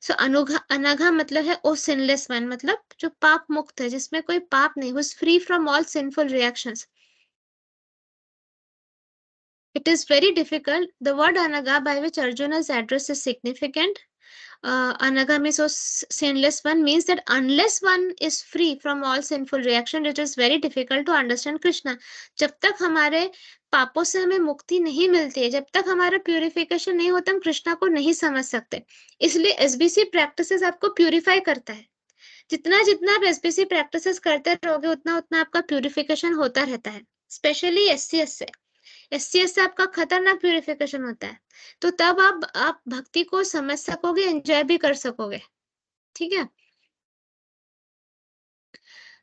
So अनघा मतलब है ओ सिनलेस वन, मतलब जो पाप मुक्त है, जिसमें कोई पाप नहीं, who is free from all sinful reactions. it is very difficult. The word anaga by which Arjuna is addressed is significant. Anaga means so sinless one, means that unless one is free from all sinful reaction, it is very difficult to understand Krishna. जब तक हमारे पापों से हमें मुक्ति नहीं मिलती है, जब तक हमारा प्यूरिफिकेशन नहीं होता, हम कृष्णा को नहीं समझ सकते. इसलिए एसबीसी प्रैक्टिसेस आपको प्यूरिफाई करता है. जितना जितना आप एसबीसी प्रैक्टिसेस करते रहोगे, उतना उतना आपका प्यूरिफिकेशन होता रहता है. स्पेशली एससीएस से आपका खतरनाक प्यूरिफिकेशन होता है. तो तब आप भक्ति को समझ सकोगे, एंजॉय भी कर सकोगे. ठीक है.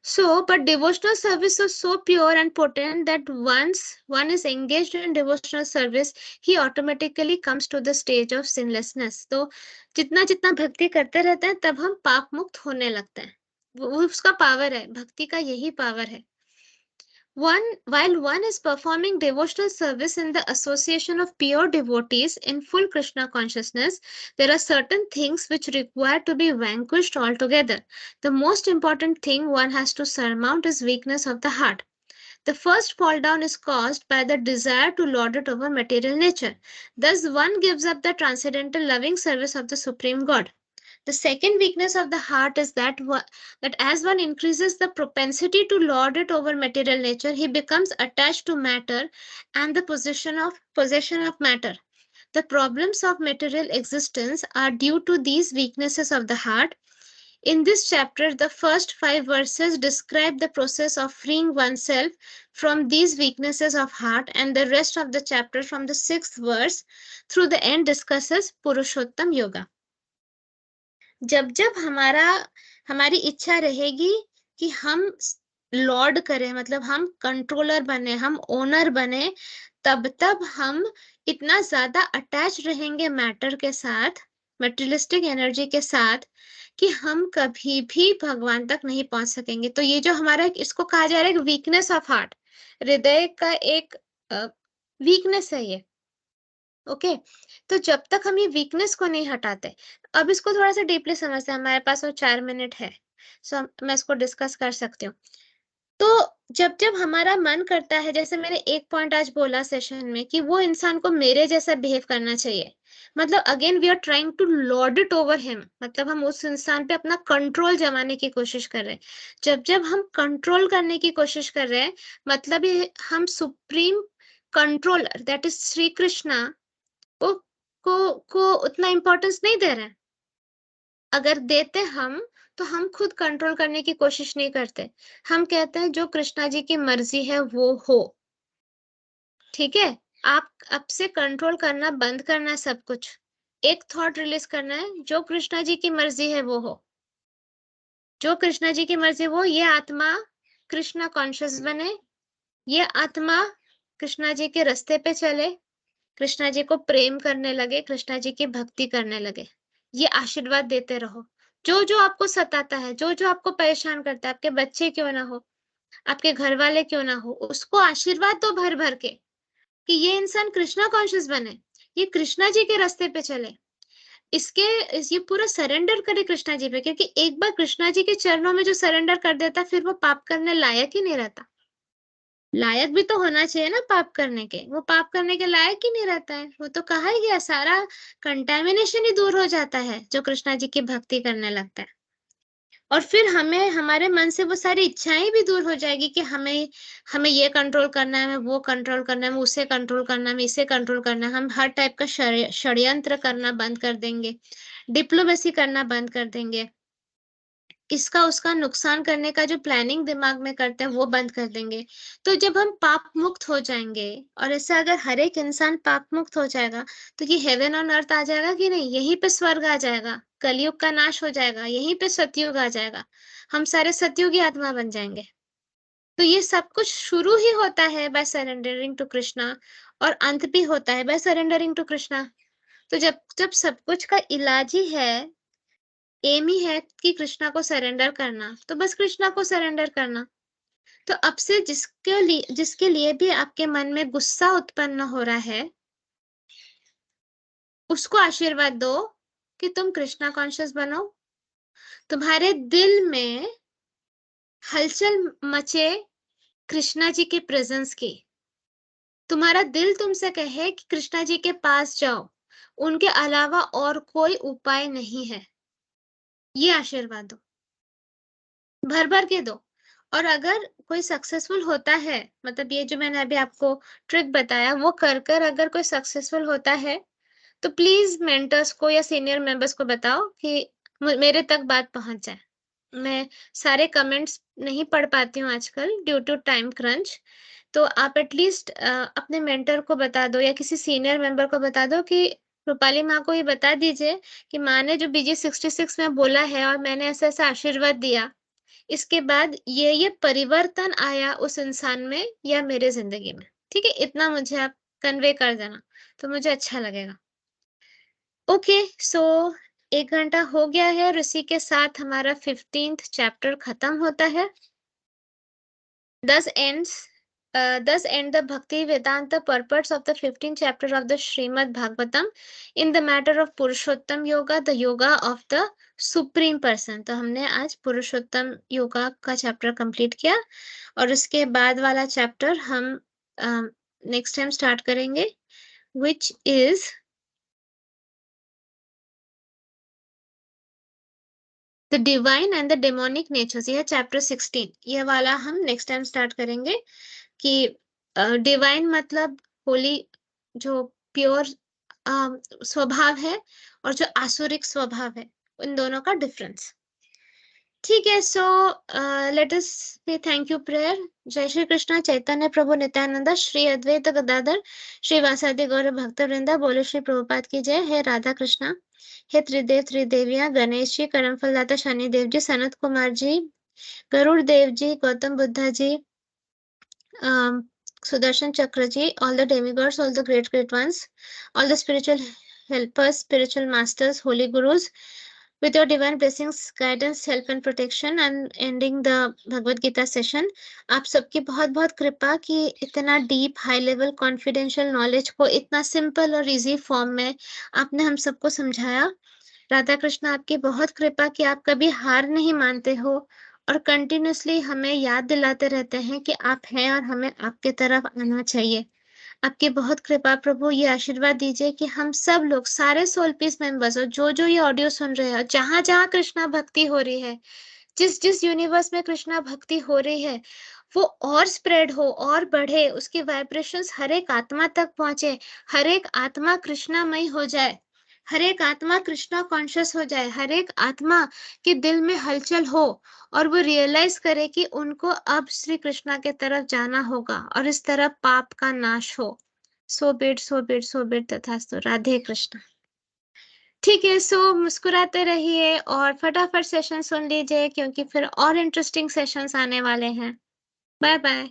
So, but devotional service was so pure and potent that once one is engaged in devotional service, he automatically comes to the stage of sinlessness. तो जितना जितना भक्ति करते रहते हैं, तब हम पाप मुक्त होने लगते हैं. वो उसका पावर है, भक्ति का यही पावर है. While one is performing devotional service in the association of pure devotees in full Krishna consciousness, there are certain things which require to be vanquished altogether. The most important thing one has to surmount is weakness of the heart. The first fall down is caused by the desire to lord it over material nature. Thus, one gives up the transcendental loving service of the Supreme God. The second weakness of the heart is that as one increases the propensity to lord it over material nature, he becomes attached to matter and the possession of matter. The problems of material existence are due to these weaknesses of the heart. In this chapter, the first 5 verses describe the process of freeing oneself from these weaknesses of heart, and the rest of the chapter from the 6th verse through the end discusses Purushottam Yoga. जब जब हमारी इच्छा रहेगी कि हम लॉर्ड करें, मतलब हम कंट्रोलर बने, हम ओनर बने, तब हम इतना ज्यादा अटैच रहेंगे मैटर के साथ, मटेरियलिस्टिक एनर्जी के साथ, कि हम कभी भी भगवान तक नहीं पहुंच सकेंगे. तो ये जो हमारा, इसको कहा जा रहा है वीकनेस ऑफ हार्ट, हृदय का एक वीकनेस है ये. ओके. तो जब तक हम ये वीकनेस को नहीं हटाते, अब इसको थोड़ा सा डीपली समझते हैं. हमारे पास वो 4 मिनट है, सो मैं इसको डिस्कस कर सकती हूँ. तो जब जब हमारा मन करता है, जैसे मैंने एक पॉइंट आज बोला सेशन में, कि वो इंसान को मेरे जैसा बिहेव करना चाहिए, मतलब again we are trying to lord it over him, मतलब हम उस इंसान पे अपना कंट्रोल जमाने की कोशिश कर रहे हैं. जब जब हम कंट्रोल करने की कोशिश कर रहे हैं, मतलब ये हम supreme controller that is Shri Krishna को उतना इम्पोर्टेंस नहीं दे रहे हैं. अगर देते हम, तो हम खुद कंट्रोल करने की कोशिश नहीं करते. हम कहते हैं जो कृष्णा जी की मर्जी है वो हो. ठीक है. आप अब से कंट्रोल करना बंद करना है, सब कुछ एक थॉट रिलीज करना है, जो कृष्णा जी की मर्जी है वो हो. जो कृष्णा जी की मर्जी वो, ये आत्मा कृष्णा कॉन्शियस बने, ये आत्मा कृष्णा जी के रास्ते पे चले, कृष्णा जी को प्रेम करने लगे, कृष्णा जी की भक्ति करने लगे. ये आशीर्वाद देते रहो. जो जो आपको सताता है, जो जो आपको परेशान करता है, आपके बच्चे क्यों ना हो, आपके घर वाले क्यों ना हो, उसको आशीर्वाद दो भर भर के, कि ये इंसान कृष्णा कॉन्शियस बने, ये कृष्णा जी के रास्ते पे चले. ये पूरा सरेंडर करे कृष्णा जी पे, क्योंकि एक बार कृष्णा जी के चरणों में जो सरेंडर कर देता, फिर वो पाप करने लायक ही नहीं रहता. लायक भी तो होना चाहिए ना पाप करने के, वो पाप करने के लायक ही नहीं रहता है. वो तो कहा ही गया, सारा कंटेमिनेशन ही दूर हो जाता है जो कृष्णा जी की भक्ति करने लगता है. और फिर हमें हमारे मन से वो सारी इच्छाएं भी दूर हो जाएगी कि हमें ये कंट्रोल करना है, हमें वो कंट्रोल करना है, हमें उसे कंट्रोल करना है, हमें इसे कंट्रोल करना है. हम हर टाइप का षड्यंत्र करना बंद कर देंगे, डिप्लोमेसी करना बंद कर देंगे, इसका उसका नुकसान करने का जो प्लानिंग दिमाग में करते हैं वो बंद कर देंगे. तो जब हम पाप मुक्त हो जाएंगे, और ऐसा अगर हर एक इंसान पाप मुक्त हो जाएगा, तो ये हेवन ऑन अर्थ आ जाएगा कि नहीं, यहीं पे स्वर्ग आ जाएगा, कलयुग का नाश हो जाएगा, यहीं पे सतयुग आ जाएगा, हम सारे सतयुगी आत्मा बन जाएंगे. तो ये सब कुछ शुरू ही होता है बाय सरेंडरिंग टू कृष्णा, और अंत भी होता है बाय सरेंडरिंग टू कृष्णा. तो जब जब सब कुछ का इलाज ही है, एम ही है कि कृष्णा को सरेंडर करना, तो बस कृष्णा को सरेंडर करना. तो अब से जिसके लिए भी आपके मन में गुस्सा उत्पन्न हो रहा है, उसको आशीर्वाद दो कि तुम कृष्णा कॉन्शियस बनो, तुम्हारे दिल में हलचल मचे कृष्णा जी के प्रेजेंस की. तुम्हारा दिल तुमसे कहे कि कृष्णा जी के पास जाओ, उनके अलावा और कोई उपाय नहीं है। ये आशीर्वाद दो, भर-भर के दो। और अगर कोई सक्सेसफुल होता है, मतलब ये जो मैंने अभी आपको ट्रिक बताया, वो कर अगर कोई सक्सेसफुल होता है, तो प्लीज़ मेंटर्स को या सीनियर मेंबर्स को बताओ कि मेरे तक बात पहुँच जाए। मैं सारे कमेंट्स नहीं पढ़ पाती हूँ आजकल ड्यू टू टाइम क्रंच। तो आप एटलीस्ट अपने मेंटर को बता दो या किसी सीनियर मेंबर को बता दो कि रूपाली माँ को ये बता दीजिए कि माँ ने जो बीजी 66 में बोला है और मैंने ऐसा-ऐसा आशीर्वाद दिया, इसके बाद ये परिवर्तन आया उस इंसान में या मेरे ज़िंदगी में। ठीक है? इतना मुझे आप कन्वे कर देना, तो मुझे अच्छा लगेगा। ओके, सो 1 घंटा हो गया है और इसी के साथ हमारा 15th चैप्टर खत्म होता है। Thus ends thus end the Bhakti Vedanta purports of the 15th chapter of the Srimad Bhagavatam in the matter of Purushottam Yoga, the yoga of the Supreme Person. तो हमने आज पुरुषोत्तम योगा का चैप्टर कंप्लीट किया और उसके बाद वाला चैप्टर हम नेक्स्ट टाइम स्टार्ट करेंगे, which is the divine and the demonic natures. यह चैप्टर 16 ये वाला हम नेक्स्ट टाइम स्टार्ट करेंगे कि डिवाइन मतलब होली, जो प्योर स्वभाव है, और जो आसुरिक स्वभाव है, इन दोनों का डिफरेंस। ठीक है, so let us B thank you prayer. जय श्री कृष्ण चैतन्य प्रभु नित्यानंद श्री अद्वैत गदाधर श्रीवासादि गौर भक्त वृंदा। बोलो श्री प्रभुपाद की जय। हे राधा कृष्णा, हे त्रिदेव त्रिदेविया, Ganesh ji, कर्मफलदाता Shani Dev ji, Sanat Kumar ji, Garuda Dev ji, Gautam Buddha ji, Sudarshan Chakraji, all the demigods, all the great ones, all the spiritual helpers, spiritual masters, holy gurus, with your divine blessings, guidance, help and protection, and ending the Bhagavad Gita session. आप सबकी बहुत बहुत कृपा कि इतना deep high level confidential knowledge को इतना सिंपल और इजी फॉर्म में आपने हम सबको समझाया। राधा कृष्ण आपकी बहुत कृपा कि आप कभी हार नहीं मानते हो और कंटिन्यूअसली हमें याद दिलाते रहते हैं कि आप हैं और हमें आपके तरफ आना चाहिए। आपकी बहुत कृपा प्रभु, ये आशीर्वाद दीजिए कि हम सब लोग सारे सोल पीस मेंबर्स और जो ये ऑडियो सुन रहे हैं, जहाँ-जहाँ कृष्णा भक्ति हो रही है, जिस यूनिवर्स में कृष्णा भक्ति हो रही है, वो और स्प्रेड हो और बढ़े, उसकी वाइब्रेशंस हर एक आत्मा तक पहुंचे, हर एक आत्मा कृष्णामय हो जाए, हर एक आत्मा कृष्णा कॉन्शियस हो जाए, हर एक आत्मा के दिल में हलचल हो और वो रियलाइज करे कि उनको अब श्री कृष्णा के तरफ जाना होगा और इस तरफ पाप का नाश हो। So be it so be it so be it तथास्तु। राधे कृष्ण। ठीक है, सो मुस्कुराते रहिए और फटाफट सेशन सुन लीजिए क्योंकि फिर और इंटरेस्टिंग सेशंस आने वाले हैं। Bye bye.